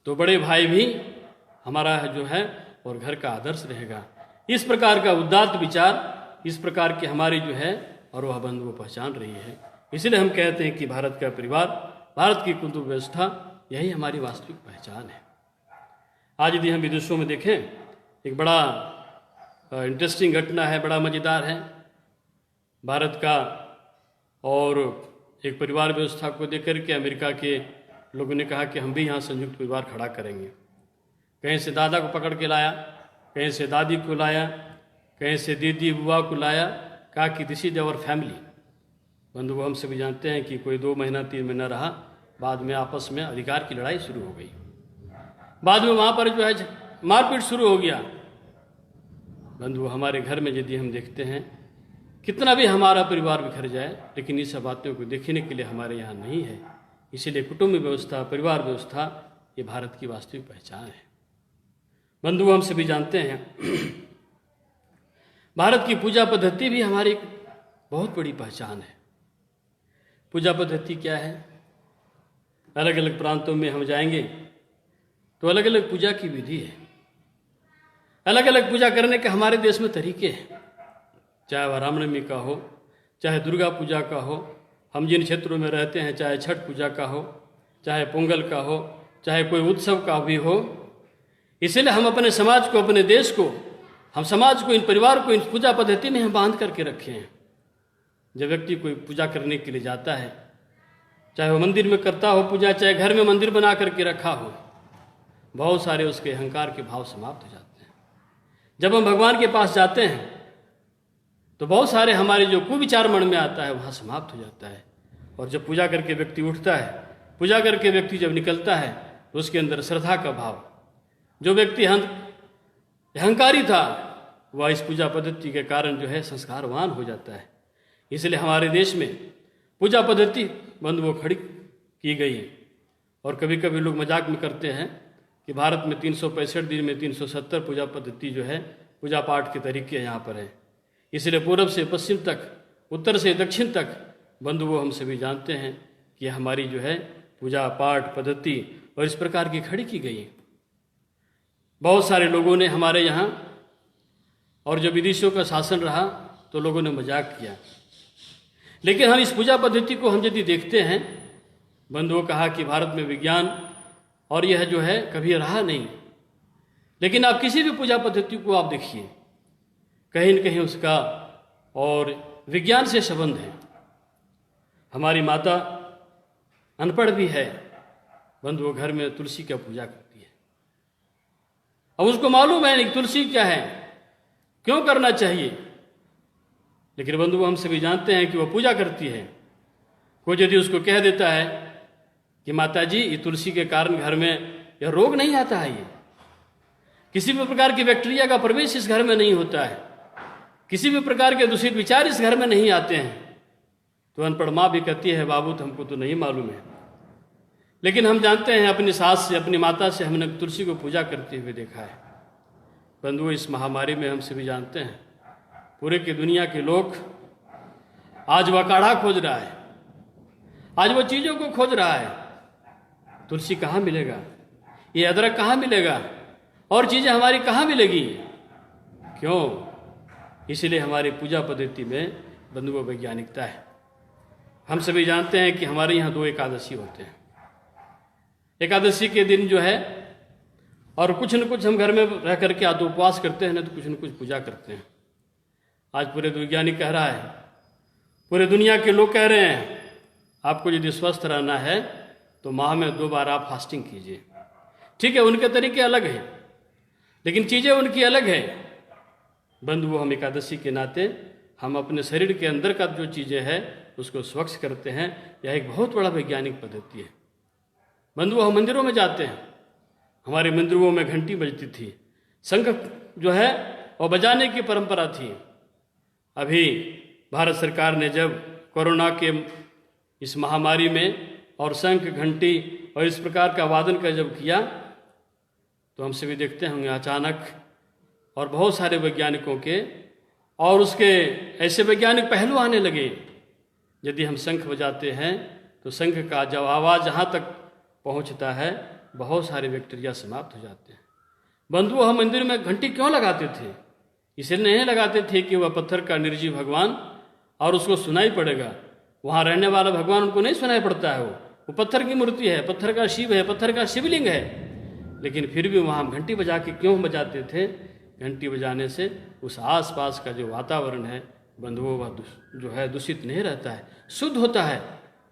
तो बड़े भाई भी हमारा जो है और घर का आदर्श रहेगा। इस प्रकार का उदात्त विचार, इस प्रकार की हमारी जो है और वह बंधुओं पहचान रही है। इसलिए हम कहते हैं कि भारत का परिवार, भारत की कुटुंब व्यवस्था, यही हमारी वास्तविक पहचान है। आज यदि हम विदेशों में देखें, एक बड़ा इंटरेस्टिंग घटना है, बड़ा मज़ेदार है भारत का और एक परिवार व्यवस्था को देख कर के अमेरिका के लोगों ने कहा कि हम भी यहाँ संयुक्त परिवार खड़ा करेंगे। कहीं से दादा को पकड़ के लाया, कहीं से दादी को लाया, कहीं से दीदी बुआ को लाया, कहा कि दिस इज अवर फैमिली। बंधु, हम सभी जानते हैं कि कोई 2 महीना 3 महीना रहा, बाद में आपस में अधिकार की लड़ाई शुरू हो गई। बाद में वहाँ पर जो है मारपीट शुरू हो गया। बंधु, हमारे घर में यदि हम देखते हैं, कितना भी हमारा परिवार बिखर जाए, लेकिन इस सब बातों को देखने के लिए हमारे यहाँ नहीं है। इसीलिए कुटुंब व्यवस्था, परिवार व्यवस्था, ये भारत की वास्तविक पहचान है। बंधु, हम सभी जानते हैं भारत की पूजा पद्धति भी हमारी एक बहुत बड़ी पहचान है। पूजा पद्धति क्या है? अलग अलग प्रांतों में हम जाएंगे तो अलग अलग पूजा की विधि है, अलग अलग पूजा करने के हमारे देश में तरीके हैं। चाहे वह रामनवमी का हो, चाहे दुर्गा पूजा का हो, हम जिन क्षेत्रों में रहते हैं, चाहे छठ पूजा का हो, चाहे पोंगल का हो, चाहे कोई उत्सव का भी हो। इसलिए हम अपने समाज को, अपने देश को, हम समाज को, इन परिवार को, इन पूजा पद्धति में हम बांध करके रखे हैं। जब व्यक्ति कोई पूजा करने के लिए जाता है, चाहे वो मंदिर में करता हो पूजा, चाहे घर में मंदिर बना करके रखा हो, बहुत सारे उसके अहंकार के भाव समाप्त हो जाते हैं। जब हम भगवान के पास जाते हैं तो बहुत सारे हमारे जो कुविचार मन में आता है वहाँ समाप्त हो जाता है। और जब पूजा करके व्यक्ति उठता है, पूजा करके व्यक्ति जब निकलता है तो उसके अंदर श्रद्धा का भाव, जो व्यक्ति अहंकारी था वह इस पूजा पद्धति के कारण जो है संस्कारवान हो जाता है। इसलिए हमारे देश में पूजा पद्धति बंधुओं खड़ी की गई है। और कभी कभी लोग मजाक में करते हैं कि भारत में 365 दिन में 370 पूजा पद्धति जो है, पूजा पाठ के तरीके यहाँ पर हैं। इसलिए पूर्व से पश्चिम तक, उत्तर से दक्षिण तक बंधुओं हम सभी जानते हैं कि हमारी जो है पूजा पाठ पद्धति और इस प्रकार की खड़ी की गई है। बहुत सारे लोगों ने हमारे यहाँ, और जब विदेशियों का शासन रहा तो लोगों ने मजाक किया लेकिन हम इस पूजा पद्धति को हम यदि देखते हैं, बंधुओं कहा कि भारत में विज्ञान और यह जो है कभी रहा नहीं, लेकिन आप किसी भी पूजा पद्धति को आप देखिए, कहीं न कहीं उसका और विज्ञान से संबंध है। हमारी माता अनपढ़ भी है, बंधुओं घर में तुलसी का पूजा करती है। अब उसको मालूम है नहीं तुलसी क्या है, क्यों करना चाहिए, लेकिन बंधु हम सभी जानते हैं कि वह पूजा करती है। कोई यदि उसको कह देता है कि माता जी ये तुलसी के कारण घर में यह रोग नहीं आता है, ये किसी भी प्रकार की बैक्टीरिया का प्रवेश इस घर में नहीं होता है, किसी भी प्रकार के दूषित विचार इस घर में नहीं आते हैं, तो अनपढ़ माँ भी कहती है बाबू तो हमको तो नहीं मालूम है। लेकिन हम जानते हैं अपनी सास से, अपनी माता से हमने तुलसी को पूजा करते हुए देखा है। बंधुओं इस महामारी में हम सभी जानते हैं पूरे की दुनिया के लोग आज वह काढ़ा खोज रहा है, आज वो चीज़ों को खोज रहा है। तुलसी कहाँ मिलेगा, ये अदरक कहाँ मिलेगा, और चीज़ें हमारी कहाँ मिलेगी, क्यों? इसलिए हमारी पूजा पद्धति में बंधुओं वैज्ञानिकता है। हम सभी जानते हैं कि हमारे यहाँ 2 एकादशी होते हैं। एकादशी के दिन जो है और कुछ न कुछ हम घर में रह करके या तो उपवास करते हैं, न तो कुछ न कुछ पूजा करते हैं। आज पूरे वैज्ञानिक कह रहा है, पूरे दुनिया के लोग कह रहे हैं आपको यदि स्वस्थ रहना है तो माह में 2 बार आप फास्टिंग कीजिए। ठीक है, उनके तरीके अलग हैं, लेकिन चीज़ें उनकी अलग है। बंधुओं हम एकादशी के नाते हम अपने शरीर के अंदर का जो चीज़ें हैं उसको स्वच्छ करते हैं। यह एक बहुत बड़ा वैज्ञानिक पद्धति है। बंधुओं हम मंदिरों में जाते हैं, हमारे मंदिरों में घंटी बजती थी, शंख जो है वो बजाने की परंपरा थी। अभी भारत सरकार ने जब कोरोना के इस महामारी में और शंख घंटी और इस प्रकार का वादन का जब किया तो हम सभी देखते होंगे अचानक और बहुत सारे वैज्ञानिकों के और उसके ऐसे वैज्ञानिक पहलू आने लगे। यदि हम शंख बजाते हैं तो शंख का जब आवाज़ जहाँ तक पहुँचता है बहुत सारे बैक्टीरिया समाप्त हो जाते हैं। बंधुओं हम मंदिर में घंटी क्यों लगाते थे? इसलिए नहीं लगाते थे कि वह पत्थर का निर्जीव भगवान और उसको सुनाई पड़ेगा, वहाँ रहने वाला भगवान उनको नहीं सुनाई पड़ता है। वो पत्थर की मूर्ति है, पत्थर का शिव है, पत्थर का शिवलिंग है, लेकिन फिर भी वहाँ हम घंटी बजा के क्यों बजाते थे? घंटी बजाने से उस आसपास का जो वातावरण है बंधुओं वह जो है दूषित नहीं रहता है, शुद्ध होता है।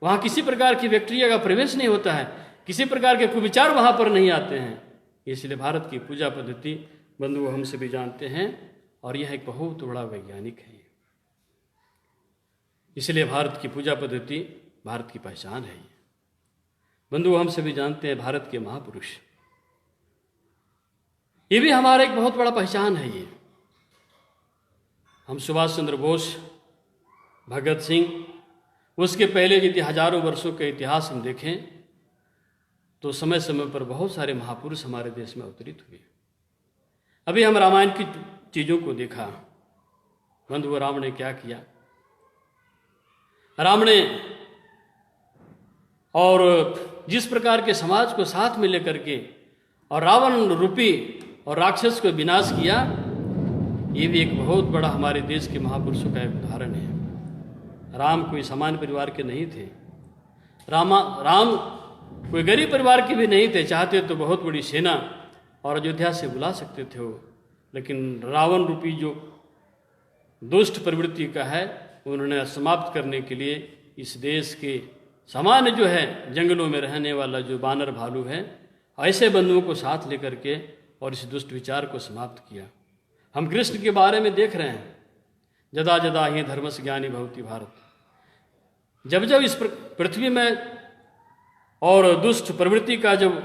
वहाँ किसी प्रकार की बैक्टीरिया का प्रवेश नहीं होता है, किसी प्रकार के कुविचार वहाँ पर नहीं आते हैं। इसलिए भारत की पूजा पद्धति बंधुओं हम सभी जानते हैं और यह एक बहुत बड़ा वैज्ञानिक है। इसलिए भारत की पूजा पद्धति भारत की पहचान है। बंधुओं हम सभी जानते हैं भारत के महापुरुष, ये भी हमारा एक बहुत बड़ा पहचान है। ये हम सुभाष चंद्र बोस, भगत सिंह, उसके पहले यदि हजारों वर्षों का इतिहास हम देखें तो समय समय पर बहुत सारे महापुरुष हमारे देश में अवतरित हुए। अभी हम रामायण की चीज़ों को देखा। बंधुओं राम ने क्या किया? राम ने और जिस प्रकार के समाज को साथ में लेकर के और रावण रूपी और राक्षस को विनाश किया, ये भी एक बहुत बड़ा हमारे देश के महापुरुषों का एक उदाहरण है। राम कोई सामान्य परिवार के नहीं थे, राम कोई गरीब परिवार के भी नहीं थे। चाहते तो बहुत बड़ी सेना और अयोध्या से बुला सकते थे वो, लेकिन रावण रूपी जो दुष्ट प्रवृत्ति का है उन्होंने समाप्त करने के लिए इस देश के सामान्य जो है जंगलों में रहने वाला जो बानर भालू है, ऐसे बंधुओं को साथ लेकर के और इस दुष्ट विचार को समाप्त किया। हम कृष्ण के बारे में देख रहे हैं, जदा जदा ही धर्मस्य ज्ञानी भवति भारत। जब जब इस पृथ्वी में और दुष्ट प्रवृत्ति का जब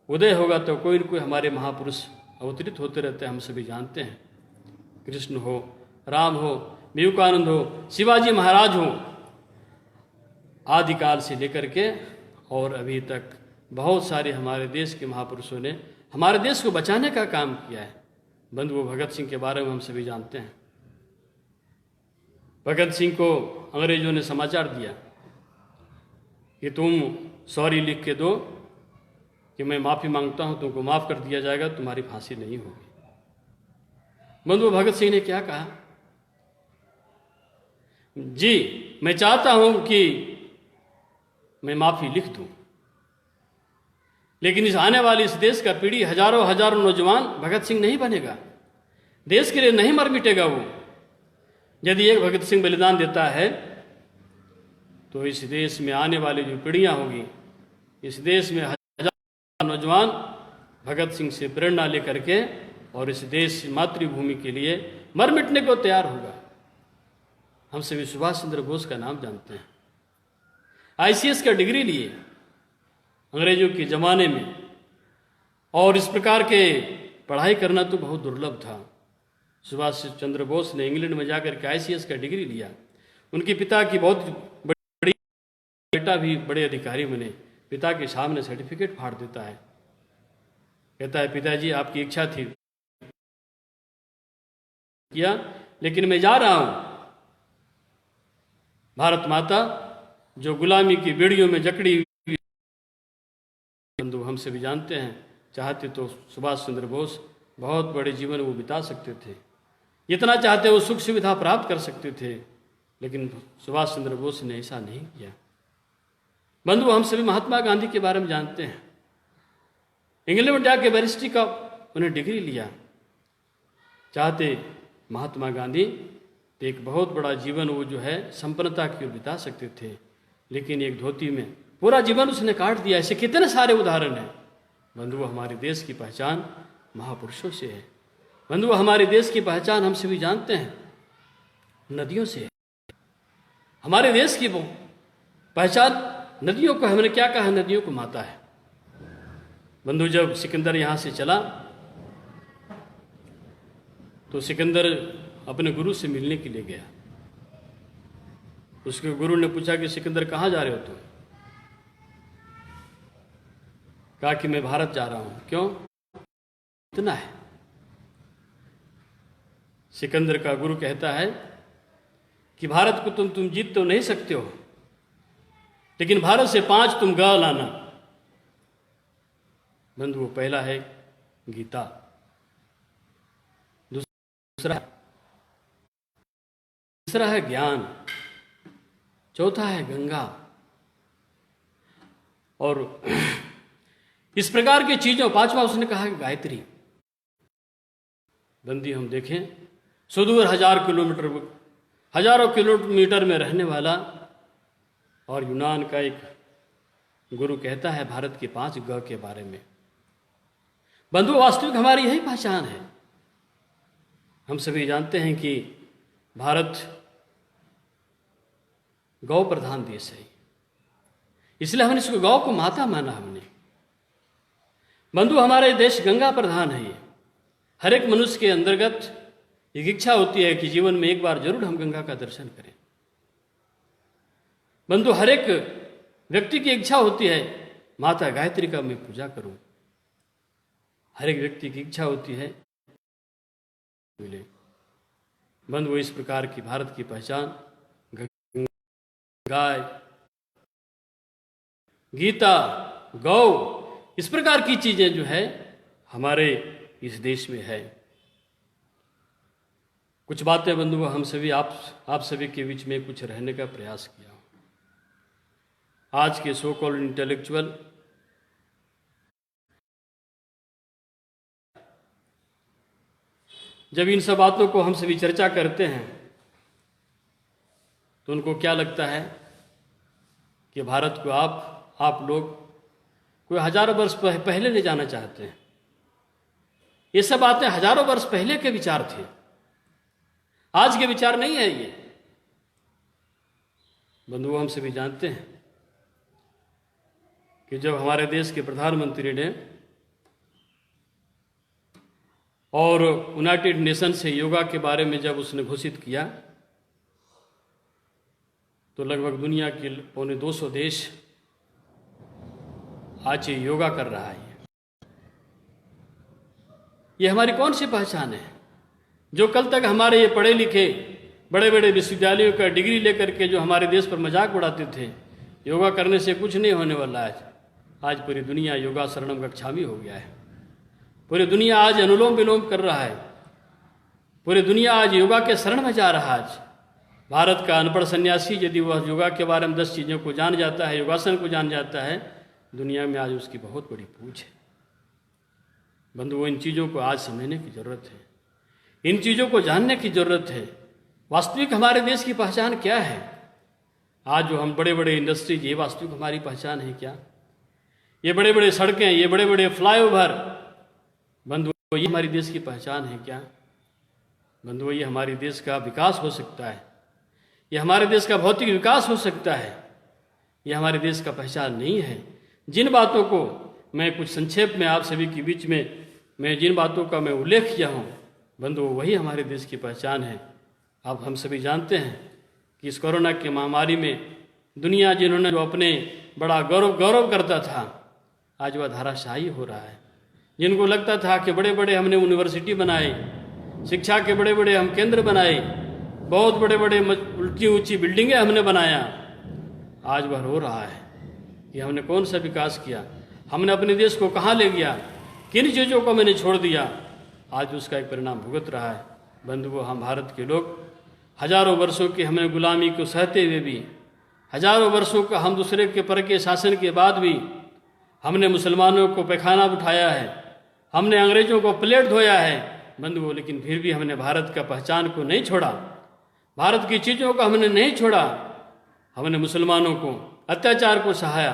उदय होगा तो कोई न कोई हमारे महापुरुष अवतरित होते रहते हैं। हम सभी जानते हैं, कृष्ण हो, राम हो, विवेकानंद हो, शिवाजी महाराज हो, आदिकाल से लेकर के और अभी तक बहुत सारे हमारे देश के महापुरुषों ने हमारे देश को बचाने का काम किया है। बंधुओं भगत सिंह के बारे में हम सभी जानते हैं। भगत सिंह को अंग्रेजों ने समाचार दिया कि तुम सॉरी लिख के दो कि मैं माफ़ी मांगता हूं, तुमको माफ़ कर दिया जाएगा, तुम्हारी फांसी नहीं होगी। बंधुओं भगत सिंह ने क्या कहा? जी मैं चाहता हूं कि मैं माफ़ी लिख दूं, लेकिन इस आने वाली इस देश का पीढ़ी हजारों हजारों नौजवान भगत सिंह नहीं बनेगा, देश के लिए नहीं मर मिटेगा वो। यदि एक भगत सिंह बलिदान देता है तो इस देश में आने वाली जो पीढ़ियां होगी, इस देश में हजारों नौजवान भगत सिंह से प्रेरणा लेकर के और इस देश मातृभूमि के लिए मर मिटने को तैयार होगा। हम सभी सुभाष चंद्र बोस का नाम जानते हैं, आईसीएस का डिग्री लिए अंग्रेजों के ज़माने में, और इस प्रकार के पढ़ाई करना तो बहुत दुर्लभ था। सुभाष चंद्र बोस ने इंग्लैंड में जाकर के आईसीएस का डिग्री लिया। उनके पिता की बहुत बड़ी, बेटा भी बड़े अधिकारी बने, पिता के सामने सर्टिफिकेट फाड़ देता है, कहता है पिताजी आपकी इच्छा थी किया, लेकिन मैं जा रहा हूं। भारत माता जो गुलामी की बेड़ियों में जकड़ी हुई, बंधु हम सभी जानते हैं, चाहते तो सुभाष चंद्र बोस बहुत बड़े जीवन वो बिता सकते थे, जितना चाहते वो सुख सुविधा प्राप्त कर सकते थे, लेकिन सुभाष चंद्र बोस ने ऐसा नहीं किया। बंधु हम सभी महात्मा गांधी के बारे में जानते हैं, इंग्लैंड में जाके बैरिस्ट्री का उन्हें डिग्री लिया। चाहते महात्मा गांधी तो एक बहुत बड़ा जीवन वो जो है संपन्नता की ओर बिता सकते थे, लेकिन एक धोती में पूरा जीवन उसने काट दिया। ऐसे कितने सारे उदाहरण हैं। बंधु हमारे देश की पहचान महापुरुषों से है। बंधु हमारे देश की पहचान हम सभी जानते हैं नदियों से है। हमारे देश की पहचान नदियों को, हमने क्या कहा, नदियों को माता है। बंधु जब सिकंदर यहाँ से चला तो सिकंदर अपने गुरु से मिलने के लिए गया। उसके गुरु ने पूछा कि सिकंदर कहाँ जा रहे हो तुम? कहा कि मैं भारत जा रहा हूं। क्यों? इतना है। सिकंदर का गुरु कहता है कि भारत को तुम जीत तो नहीं सकते हो, लेकिन भारत से 5 तुम गा लाना। बंधु वो पहला है गीता, तीसरा है ज्ञान, चौथा है गंगा। और इस प्रकार की चीजों, 5वां उसने कहा कि गायत्री। बंदी हम देखें, सुदूर हजारों किलोमीटर में रहने वाला और यूनान का एक गुरु कहता है भारत के 5 ग के बारे में। बंधु वास्तविक हमारी यही पहचान है। हम सभी जानते हैं कि भारत गौ प्रधान देश है, इसलिए हमने इसको गौ को माता माना हमने। बंधु हमारे देश गंगा प्रधान है। हर एक मनुष्य के अंतर्गत एक इच्छा होती है कि जीवन में एक बार जरूर हम गंगा का दर्शन करें। बंधु हर एक व्यक्ति की इच्छा होती है माता गायत्री का मैं पूजा करूं। हर एक व्यक्ति की इच्छा होती है मिले। बंधु इस प्रकार की भारत की पहचान गाय, गीता, गौ, इस प्रकार की चीजें जो है हमारे इस देश में है। कुछ बातें बंधु हम सभी आप सभी के बीच में कुछ रहने का प्रयास किया। आज के सो कॉल्ड इंटेलेक्चुअल जब इन सब बातों को हम सभी चर्चा करते हैं तो उनको क्या लगता है कि भारत को आप लोग कोई हजारों वर्ष पहले ले जाना चाहते हैं। ये सब बातें हजारों वर्ष पहले के विचार थे, आज के विचार नहीं है ये। बंधुओं हम सभी जानते हैं कि जब हमारे देश के प्रधानमंत्री ने और यूनाइटेड नेशन से योगा के बारे में जब उसने घोषित किया तो लगभग दुनिया के 250 देश आज योगा कर रहा है। ये हमारी कौन सी पहचान है? जो कल तक हमारे ये पढ़े लिखे बड़े बड़े विश्वविद्यालयों का डिग्री लेकर के जो हमारे देश पर मजाक उड़ाते थे, योगा करने से कुछ नहीं होने वाला है, आज पूरी दुनिया योगा शरणम गच्छामि हो गया है। पूरी दुनिया आज अनुलोम विलोम कर रहा है, पूरी दुनिया आज योगा के शरण में जा रहा है। आज भारत का अनपढ़ सन्यासी यदि वह योगा के बारे में 10 चीज़ों को जान जाता है, योगासन को जान जाता है, दुनिया में आज उसकी बहुत बड़ी पूछ है। बंधुओं, इन चीज़ों को आज समझने की ज़रूरत है, इन चीज़ों को जानने की ज़रूरत है। वास्तविक हमारे देश की पहचान क्या है? आज जो हम बड़े बड़े इंडस्ट्रीज, ये वास्तविक हमारी पहचान है क्या? ये बड़े बड़े सड़कें, ये बड़े बड़े फ्लाईओवर, बंधुओं, ये हमारी देश की पहचान है क्या? बंधुओं, ये हमारे देश का विकास हो सकता है, ये हमारे देश का भौतिक विकास हो सकता है, ये हमारे देश का पहचान नहीं है। जिन बातों को मैं कुछ संक्षेप में आप सभी के बीच में जिन बातों का मैं उल्लेख किया हूँ, बंधुओं, वही हमारे देश की पहचान है। अब हम सभी जानते हैं कि इस कोरोना की महामारी में दुनिया जिन्होंने जो अपने बड़ा गौरव करता था, आज वह धाराशाही हो रहा है। जिनको लगता था कि बड़े बड़े हमने यूनिवर्सिटी बनाए, शिक्षा के बड़े बड़े हम केंद्र बनाए, बहुत बड़े बड़े ऊंची ऊंची बिल्डिंगें हमने बनाया, आज वह रो रहा है कि हमने कौन सा विकास किया, हमने अपने देश को कहाँ ले गया, किन चीज़ों को मैंने छोड़ दिया। आज उसका एक परिणाम भुगत रहा है। बंधुओं, हम भारत के लोग हजारों वर्षों की हमने गुलामी को सहते हुए भी, हजारों वर्षों का हम दूसरे के पर के शासन के बाद भी हमने मुसलमानों को पैखाना उठाया है, हमने अंग्रेजों को प्लेट धोया है बंधुओं, लेकिन फिर भी हमने भारत का पहचान को नहीं छोड़ा, भारत की चीज़ों को हमने नहीं छोड़ा। हमने मुसलमानों को अत्याचार को सहाया,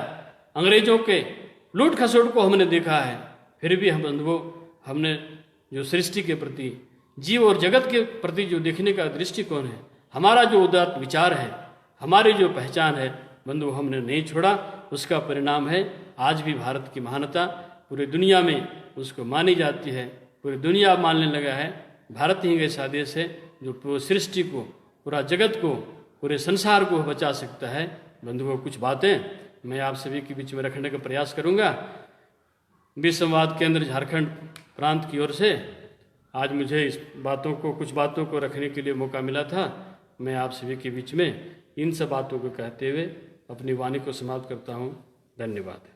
अंग्रेजों के लूट खसोट को हमने देखा है, फिर भी हम बंधुओं, हमने जो सृष्टि के प्रति, जीव और जगत के प्रति जो देखने का दृष्टिकोण है, हमारा जो उदात्त विचार है, हमारी जो पहचान है बंधुओं, हमने नहीं छोड़ा। उसका परिणाम है आज भी भारत की महानता पूरी दुनिया में उसको मानी जाती है, पूरी दुनिया मानने लगा है। भारत ही एक ऐसा देश है जो पूरी सृष्टि को, पूरा जगत को, पूरे संसार को बचा सकता है। बंधुओं, कुछ बातें मैं आप सभी के बीच में रखने का प्रयास करूंगा। विश्व संवाद केंद्र झारखंड प्रांत की ओर से आज मुझे इस बातों को, कुछ बातों को रखने के लिए मौका मिला था। मैं आप सभी के बीच में इन सब बातों को कहते हुए अपनी वाणी को समाप्त करता हूँ। धन्यवाद।